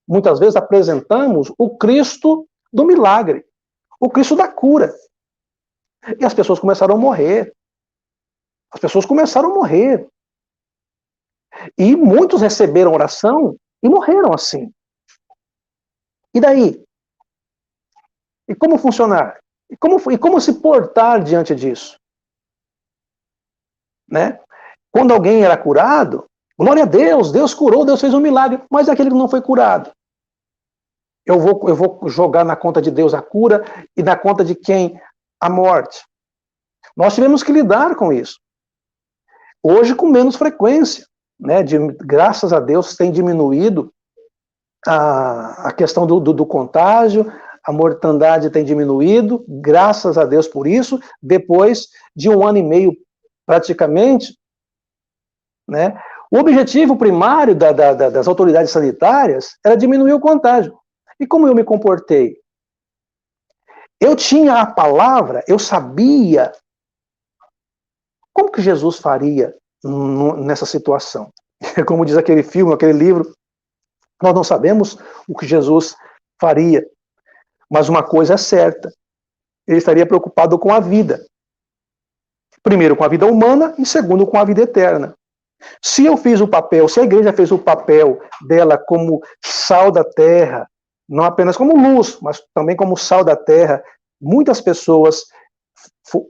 muitas vezes apresentamos o Cristo do milagre, o Cristo da cura. E as pessoas começaram a morrer. As pessoas começaram a morrer. E muitos receberam oração e morreram assim. E daí? E como funcionar? E como se portar diante disso? Né? Quando alguém era curado, glória a Deus, Deus curou, Deus fez um milagre, mas aquele que não foi curado. Eu vou jogar na conta de Deus a cura e na conta de quem? A morte. Nós tivemos que lidar com isso. Hoje com menos frequência. Né? Graças a Deus tem diminuído a questão do contágio, a mortandade tem diminuído, graças a Deus por isso, depois de 1 ano e meio praticamente, né? O objetivo primário das autoridades sanitárias era diminuir o contágio. E como eu me comportei? Eu tinha a palavra, eu sabia como que Jesus faria nessa situação. Como diz aquele filme, aquele livro, nós não sabemos o que Jesus faria, mas uma coisa é certa, ele estaria preocupado com a vida. Primeiro com a vida humana e segundo com a vida eterna. Se eu fiz o papel, se a igreja fez o papel dela como sal da terra, não apenas como luz, mas também como sal da terra, muitas pessoas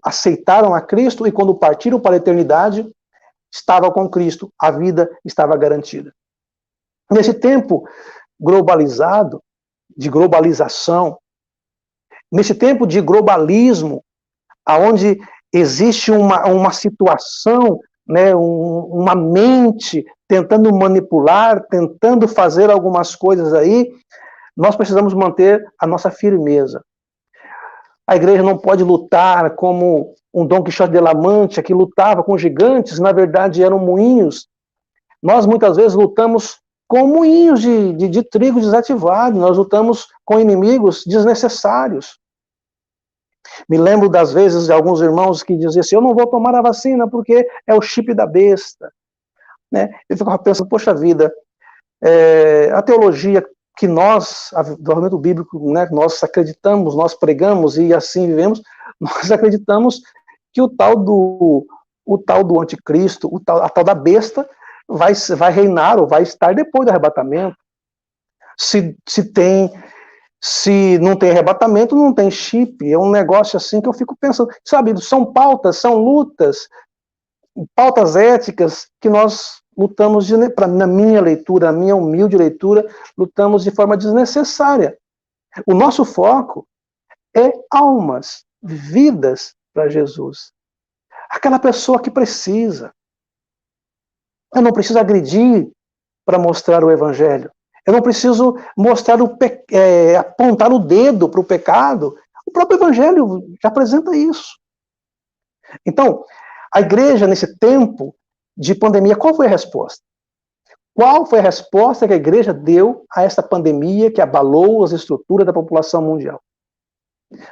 aceitaram a Cristo e quando partiram para a eternidade, estavam com Cristo, a vida estava garantida. Nesse tempo globalizado, de globalização, nesse tempo de globalismo, onde existe uma situação, né, uma mente tentando manipular, tentando fazer algumas coisas aí, nós precisamos manter a nossa firmeza. A igreja não pode lutar como um Dom Quixote de La Mancha, que lutava com gigantes, na verdade eram moinhos. Nós muitas vezes lutamos com moinhos de trigo desativado, nós lutamos com inimigos desnecessários. Me lembro das vezes de alguns irmãos que diziam assim, eu não vou tomar a vacina porque é o chip da besta. Né? Eu ficava pensando, poxa vida, a teologia que nós, do argumento bíblico, né, nós acreditamos, nós pregamos e assim vivemos, nós acreditamos que o tal do anticristo, a tal da besta, vai reinar ou vai estar depois do arrebatamento. Se não tem arrebatamento, não tem chip. É um negócio assim que eu fico pensando. Sabe, são pautas, são lutas, pautas éticas que nós lutamos, na minha leitura, na minha humilde leitura, lutamos de forma desnecessária. O nosso foco é almas, vidas para Jesus. Aquela pessoa que precisa. Eu não preciso agredir para mostrar o evangelho. Eu não preciso mostrar apontar o dedo para o pecado. O próprio evangelho já apresenta isso. Então, a igreja, nesse tempo de pandemia, qual foi a resposta? Qual foi a resposta que a igreja deu a essa pandemia que abalou as estruturas da população mundial?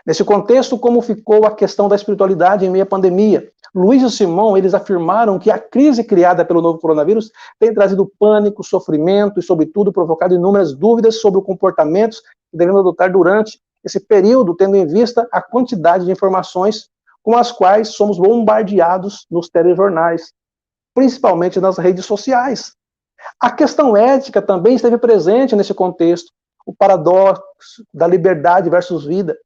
Nesse contexto, como ficou a questão da espiritualidade em meio à pandemia? Luiz e Simão, eles afirmaram que a crise criada pelo novo coronavírus tem trazido pânico, sofrimento e, sobretudo, provocado inúmeras dúvidas sobre os comportamentos que devemos adotar durante esse período, tendo em vista a quantidade de informações com as quais somos bombardeados nos telejornais, principalmente nas redes sociais. A questão ética também esteve presente nesse contexto, o paradoxo da liberdade versus vida.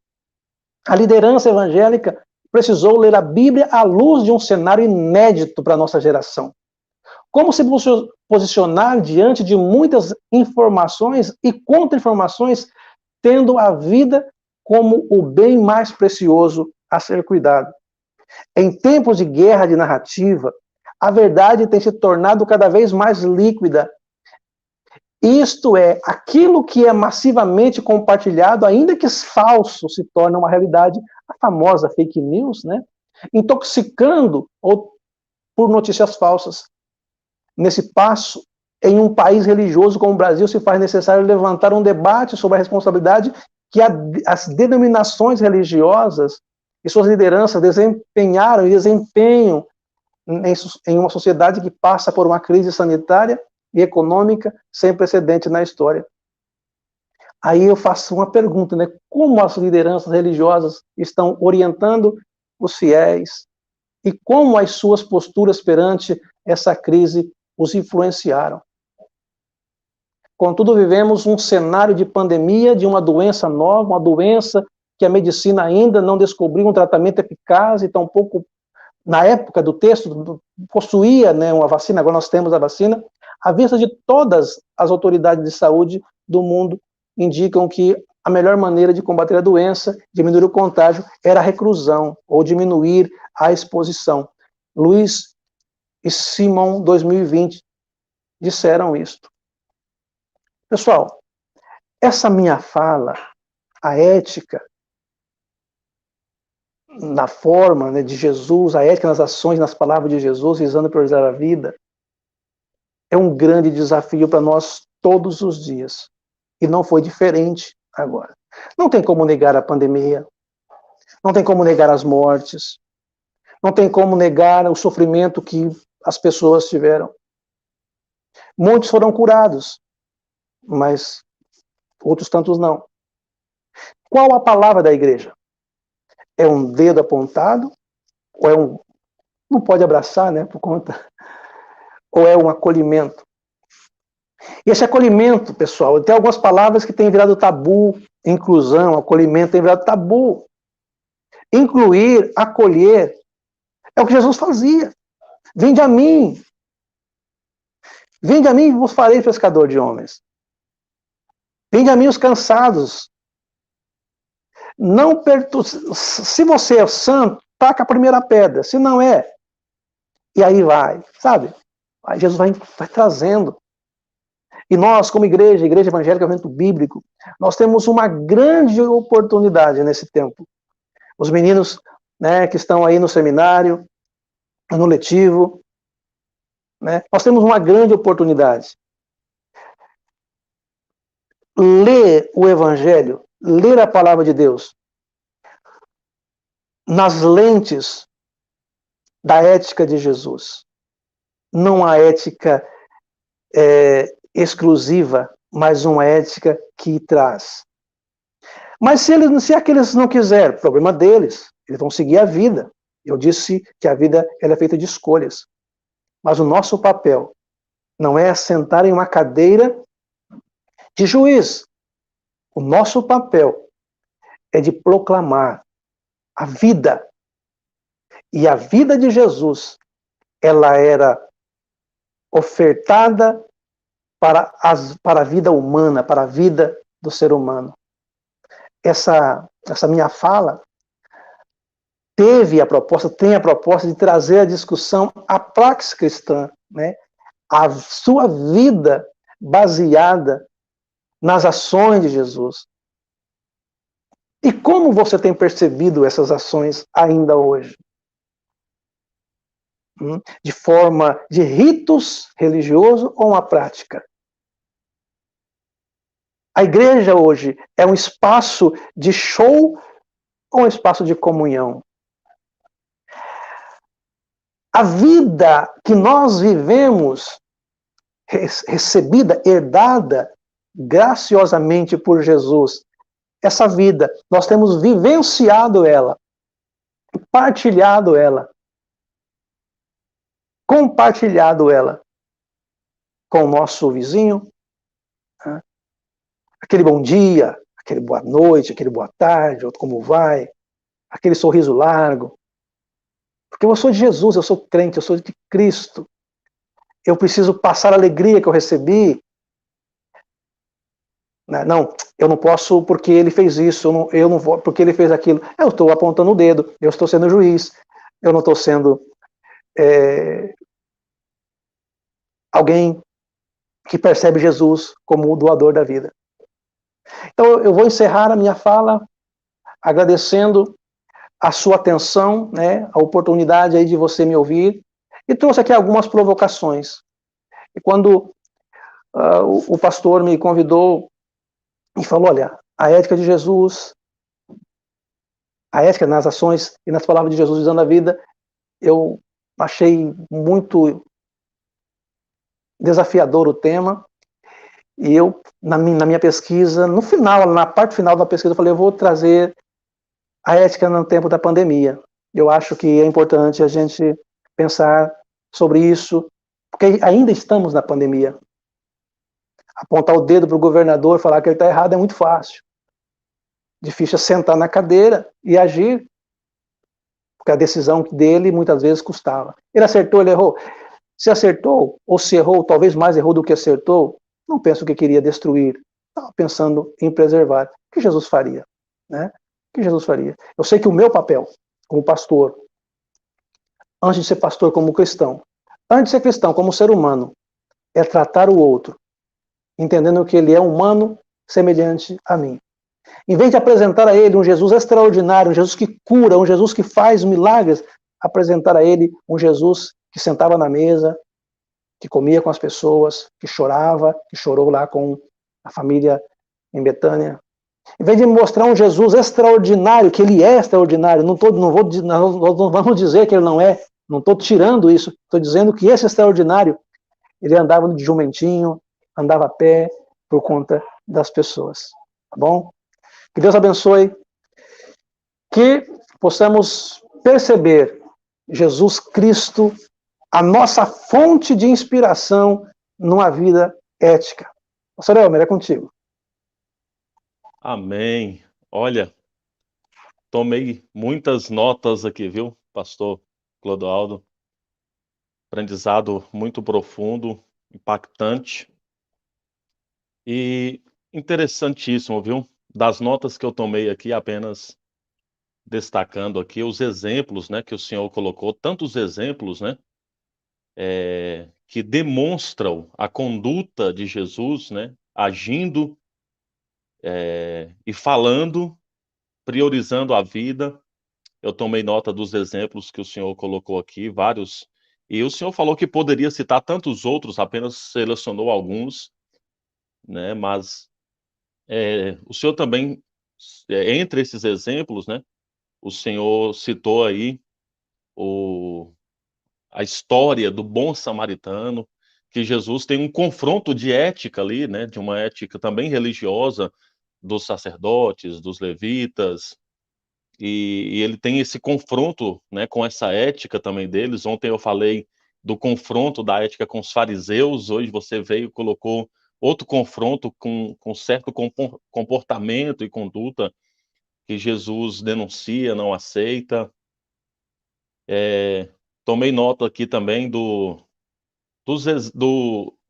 A liderança evangélica precisou ler a Bíblia à luz de um cenário inédito para a nossa geração. Como se posicionar diante de muitas informações e contra-informações, tendo a vida como o bem mais precioso a ser cuidado. Em tempos de guerra de narrativa, a verdade tem se tornado cada vez mais líquida. Isto é, aquilo que é massivamente compartilhado, ainda que falso, se torna uma realidade, a famosa fake news, né? Intoxicando ou por notícias falsas. Nesse passo, em um país religioso como o Brasil, se faz necessário levantar um debate sobre a responsabilidade que as denominações religiosas e suas lideranças desempenharam e desempenham em uma sociedade que passa por uma crise sanitária e econômica sem precedente na história. Aí eu faço uma pergunta, né? Como as lideranças religiosas estão orientando os fiéis e como as suas posturas perante essa crise os influenciaram? Contudo, vivemos um cenário de pandemia, de uma doença nova, uma doença que a medicina ainda não descobriu um tratamento eficaz e tampouco, na época do texto, possuía, né, uma vacina. Agora nós temos a vacina. À vista de todas as autoridades de saúde do mundo, indicam que a melhor maneira de combater a doença, diminuir o contágio, era a reclusão, ou diminuir a exposição. Luiz e Simon, 2020, disseram isto. Pessoal, essa minha fala, a ética na forma, né, de Jesus, a ética nas ações, nas palavras de Jesus, visando priorizar a vida, é um grande desafio para nós todos os dias. E não foi diferente agora. Não tem como negar a pandemia, não tem como negar as mortes, não tem como negar o sofrimento que as pessoas tiveram. Muitos foram curados, mas outros tantos não. Qual a palavra da igreja? É um dedo apontado? Ou é um... Não pode abraçar, né, por conta... Ou é um acolhimento? E esse acolhimento, pessoal, tem algumas palavras que têm virado tabu. Inclusão, acolhimento tem virado tabu. Incluir, acolher, é o que Jesus fazia. Vinde a mim. Vinde a mim e vos farei pescador de homens. Vinde a mim os cansados. Não Se você é santo, taca a primeira pedra. Se não é, e aí vai, sabe? Aí Jesus vai trazendo. E nós, como igreja evangélica, movimento bíblico, nós temos uma grande oportunidade nesse tempo. Os meninos, né, que estão aí no seminário, no letivo, né, nós temos uma grande oportunidade. Ler o Evangelho, ler a palavra de Deus, nas lentes da ética de Jesus. Não a ética exclusiva, mas uma ética que traz. Mas se aqueles não quiserem, problema deles, eles vão seguir a vida. Eu disse que a vida ela é feita de escolhas. Mas o nosso papel não é sentar em uma cadeira de juiz. O nosso papel é de proclamar a vida. E a vida de Jesus, ela era ofertada para a vida humana, para a vida do ser humano. Essa minha fala tem a proposta de trazer a discussão à praxis cristã, né? A sua vida baseada nas ações de Jesus. E como você tem percebido essas ações ainda hoje? De forma de ritos religiosos ou uma prática? A igreja hoje é um espaço de show ou um espaço de comunhão? A vida que nós vivemos, recebida, herdada graciosamente por Jesus, essa vida, nós temos vivenciado ela, partilhado ela, compartilhado ela com o nosso vizinho, né? Aquele bom dia, aquele boa noite, aquele boa tarde, outro como vai, aquele sorriso largo. Porque eu sou de Jesus, eu sou crente, eu sou de Cristo. Eu preciso passar a alegria que eu recebi. Não, eu não posso porque ele fez isso, eu não vou porque ele fez aquilo. Eu estou apontando o dedo, eu estou sendo juiz, eu não estou sendo alguém que percebe Jesus como o doador da vida. Então eu vou encerrar a minha fala agradecendo a sua atenção, né, a oportunidade aí de você me ouvir E trouxe aqui algumas provocações. E quando o pastor me convidou e falou, olha, a ética de Jesus, a ética nas ações e nas palavras de Jesus usando a vida, eu achei muito desafiador o tema, e eu, na minha pesquisa, no final, na parte final da pesquisa, eu falei, eu vou trazer a ética no tempo da pandemia. Eu acho que é importante a gente pensar sobre isso, porque ainda estamos na pandemia. Apontar o dedo para o governador e falar que ele está errado é muito fácil. Difícil é sentar na cadeira e agir, porque a decisão dele muitas vezes custava. Ele acertou, ele errou. Se acertou, ou se errou, talvez mais errou do que acertou, não penso que queria destruir. Estava pensando em preservar. O que Jesus faria? Né? O que Jesus faria? Eu sei que o meu papel como pastor, antes de ser pastor como cristão, antes de ser cristão como ser humano, é tratar o outro, entendendo que ele é humano semelhante a mim. Em vez de apresentar a ele um Jesus extraordinário, um Jesus que cura, um Jesus que faz milagres, apresentar a ele um Jesus que sentava na mesa, que comia com as pessoas, que chorava, que chorou lá com a família em Betânia. Em vez de mostrar um Jesus extraordinário, que ele é extraordinário, não vamos dizer que ele não é, não estou tirando isso, estou dizendo que esse extraordinário, ele andava de jumentinho, andava a pé por conta das pessoas. Tá bom? Que Deus abençoe, que possamos perceber Jesus Cristo, a nossa fonte de inspiração numa vida ética. Pastor Elmer, é contigo. Amém. Olha, tomei muitas notas aqui, viu, pastor Clodoaldo? Aprendizado muito profundo, impactante e interessantíssimo, viu? Das notas que eu tomei aqui, apenas destacando aqui os exemplos, né, que o senhor colocou, tantos exemplos, né, que demonstram a conduta de Jesus, né, agindo e falando, priorizando a vida. Eu tomei nota dos exemplos que o senhor colocou aqui, vários, e o senhor falou que poderia citar tantos outros, apenas selecionou alguns, né, mas o senhor também, entre esses exemplos, né, o senhor citou aí o a história do bom samaritano, que Jesus tem um confronto de ética ali, né, de uma ética também religiosa, dos sacerdotes, dos levitas, e ele tem esse confronto, né, com essa ética também deles. Ontem eu falei do confronto da ética com os fariseus, hoje você veio e colocou outro confronto com certo comportamento e conduta que Jesus denuncia, não aceita. Tomei nota aqui também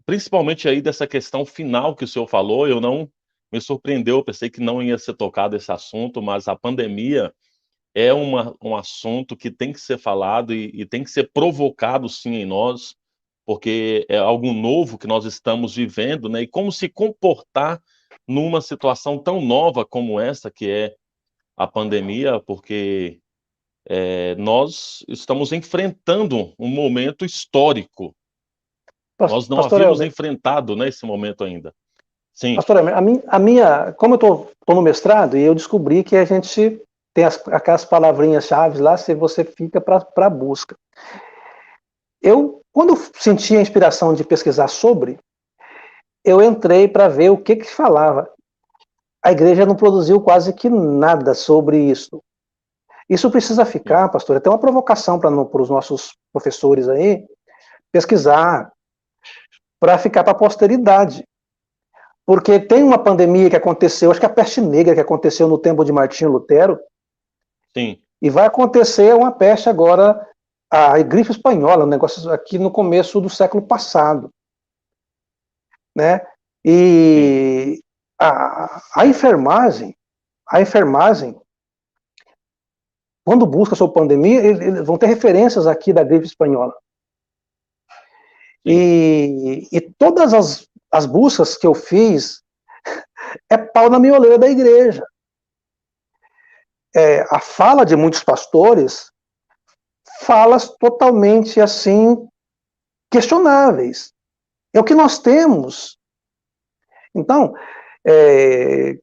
principalmente aí dessa questão final que o senhor falou. Eu não me surpreendeu, eu pensei que não ia ser tocado esse assunto, mas a pandemia é um assunto que tem que ser falado e tem que ser provocado sim em nós, porque é algo novo que nós estamos vivendo, né, e como se comportar numa situação tão nova como essa, que é a pandemia, porque, nós estamos enfrentando um momento histórico. Nós não Pastor havíamos Elmer, enfrentado, né, esse momento ainda. Sim, Pastor Elmer, como eu estou no mestrado, e eu descobri que a gente tem aquelas palavrinhas-chave lá, se você fica para a busca. Quando eu senti a inspiração de pesquisar sobre, eu entrei para ver o que falava. A igreja não produziu quase que nada sobre isso. Isso precisa sim, ficar, pastor, até uma provocação para os nossos professores aí, pesquisar, para ficar para a posteridade. Porque tem uma pandemia que aconteceu, acho que a peste negra que aconteceu no tempo de Martinho Lutero, sim, e vai acontecer uma peste agora, a gripe espanhola, um negócio aqui no começo do século passado. Né? sim, E a enfermagem, quando busca sobre pandemia, eles vão ter referências aqui da gripe espanhola. sim, E todas as buscas que eu fiz é pau na mioleira da igreja. A fala de muitos pastores falas totalmente assim questionáveis. É o que nós temos. Então,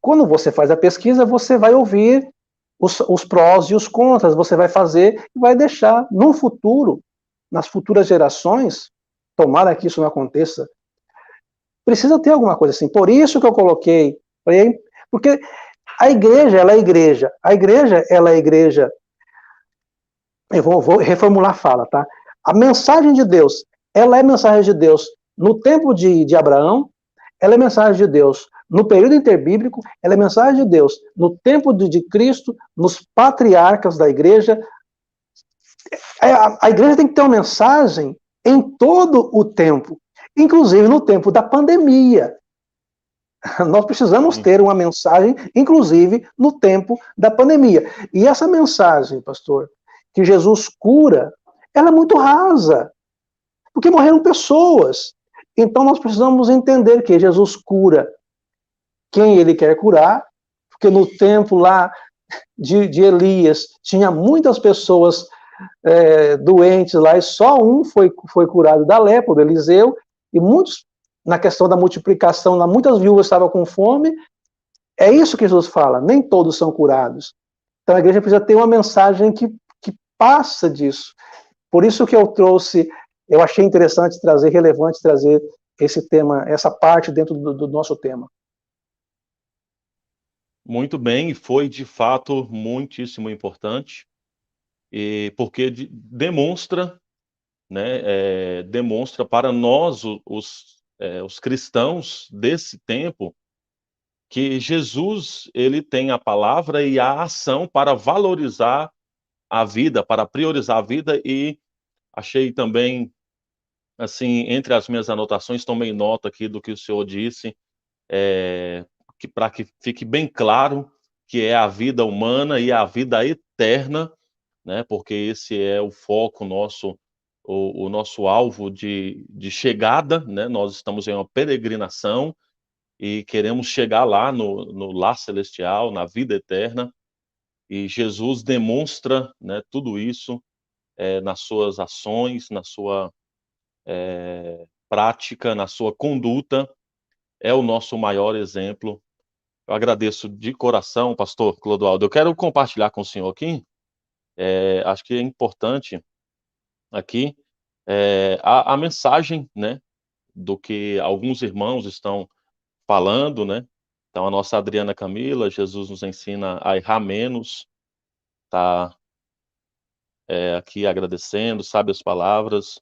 quando você faz a pesquisa, você vai ouvir os prós e os contras, você vai fazer e vai deixar no futuro, nas futuras gerações, tomara que isso não aconteça, precisa ter alguma coisa assim. Por isso que eu coloquei, porque a igreja, ela é igreja. A igreja, ela é igreja. Eu vou reformular a fala, tá? A mensagem de Deus, ela é mensagem de Deus no tempo de Abraão, ela é mensagem de Deus no período interbíblico, ela é mensagem de Deus no tempo de Cristo, nos patriarcas da igreja. A igreja tem que ter uma mensagem em todo o tempo, inclusive no tempo da pandemia. Nós precisamos ter uma mensagem, inclusive no tempo da pandemia. E essa mensagem, pastor, que Jesus cura, ela é muito rasa, porque morreram pessoas. Então nós precisamos entender que Jesus cura quem ele quer curar, porque no tempo lá de Elias tinha muitas pessoas doentes lá e só um foi curado da lepra, do Eliseu, e muitos, na questão da multiplicação, lá, muitas viúvas estavam com fome. É isso que Jesus fala, nem todos são curados. Então a igreja precisa ter uma mensagem que passa disso. Por isso que eu trouxe, eu achei interessante trazer, relevante trazer esse tema, essa parte dentro do nosso tema. Muito bem, foi de fato muitíssimo importante, e porque demonstra, né, demonstra para nós, os cristãos desse tempo, que Jesus, ele tem a palavra e a ação para valorizar a vida, para priorizar a vida. E achei também, assim, entre as minhas anotações, tomei nota aqui do que o senhor disse, para que fique bem claro que é a vida humana e a vida eterna, né, porque esse é o foco nosso, o nosso alvo de chegada, né, nós estamos em uma peregrinação e queremos chegar lá no lar celestial, na vida eterna, e Jesus demonstra, né, tudo isso, nas suas ações, na sua prática, na sua conduta, é o nosso maior exemplo. Eu agradeço de coração, pastor Clodoaldo. Eu quero compartilhar com o senhor aqui, acho que é importante aqui, a mensagem, né, do que alguns irmãos estão falando, né. Então a nossa Adriana Camila, Jesus nos ensina a errar menos, tá, aqui agradecendo, sabe as palavras.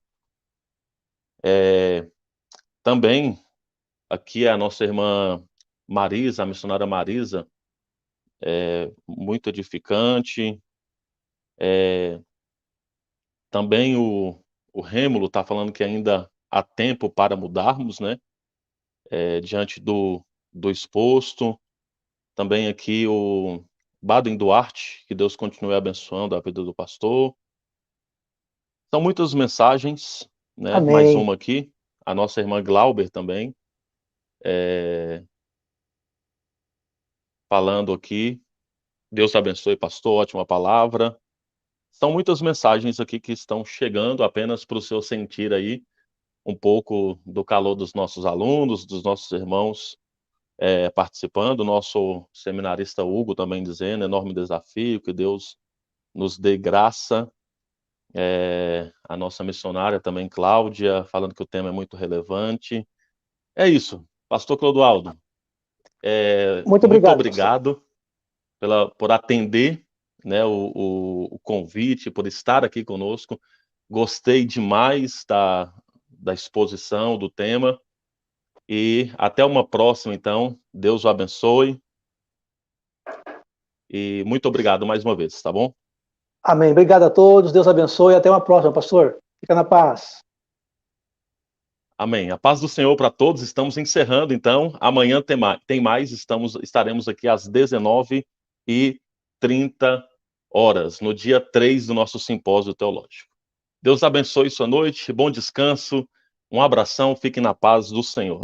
Também aqui a nossa irmã Marisa, a missionária Marisa, muito edificante. Também o Rêmulo está falando que ainda há tempo para mudarmos, né, diante do exposto. Também aqui o Baden Duarte, que Deus continue abençoando a vida do pastor. São muitas mensagens, né, mais Amém. uma aqui, a nossa irmã Glauber também, eh, falando aqui, Deus abençoe pastor, ótima palavra. São muitas mensagens aqui que estão chegando apenas para o seu sentir aí, um pouco do calor dos nossos alunos, dos nossos irmãos, participando, o nosso seminarista Hugo também dizendo, enorme desafio, que Deus nos dê graça, a nossa missionária também Cláudia, falando que o tema é muito relevante. É isso, pastor Clodoaldo, Muito muito obrigado, pastor. obrigado por atender, né, o convite, por estar aqui conosco. Gostei demais da exposição, do tema, e até uma próxima então. Deus o abençoe, e muito obrigado mais uma vez, tá bom? Amém. Obrigado a todos. Deus abençoe. Até uma próxima, pastor. Fica na paz. Amém. A paz do Senhor para todos. Estamos encerrando então. Amanhã tem mais. Estaremos aqui às 19h30, no dia 3 do nosso simpósio teológico. Deus abençoe sua noite, bom descanso, um abração, fique na paz do Senhor.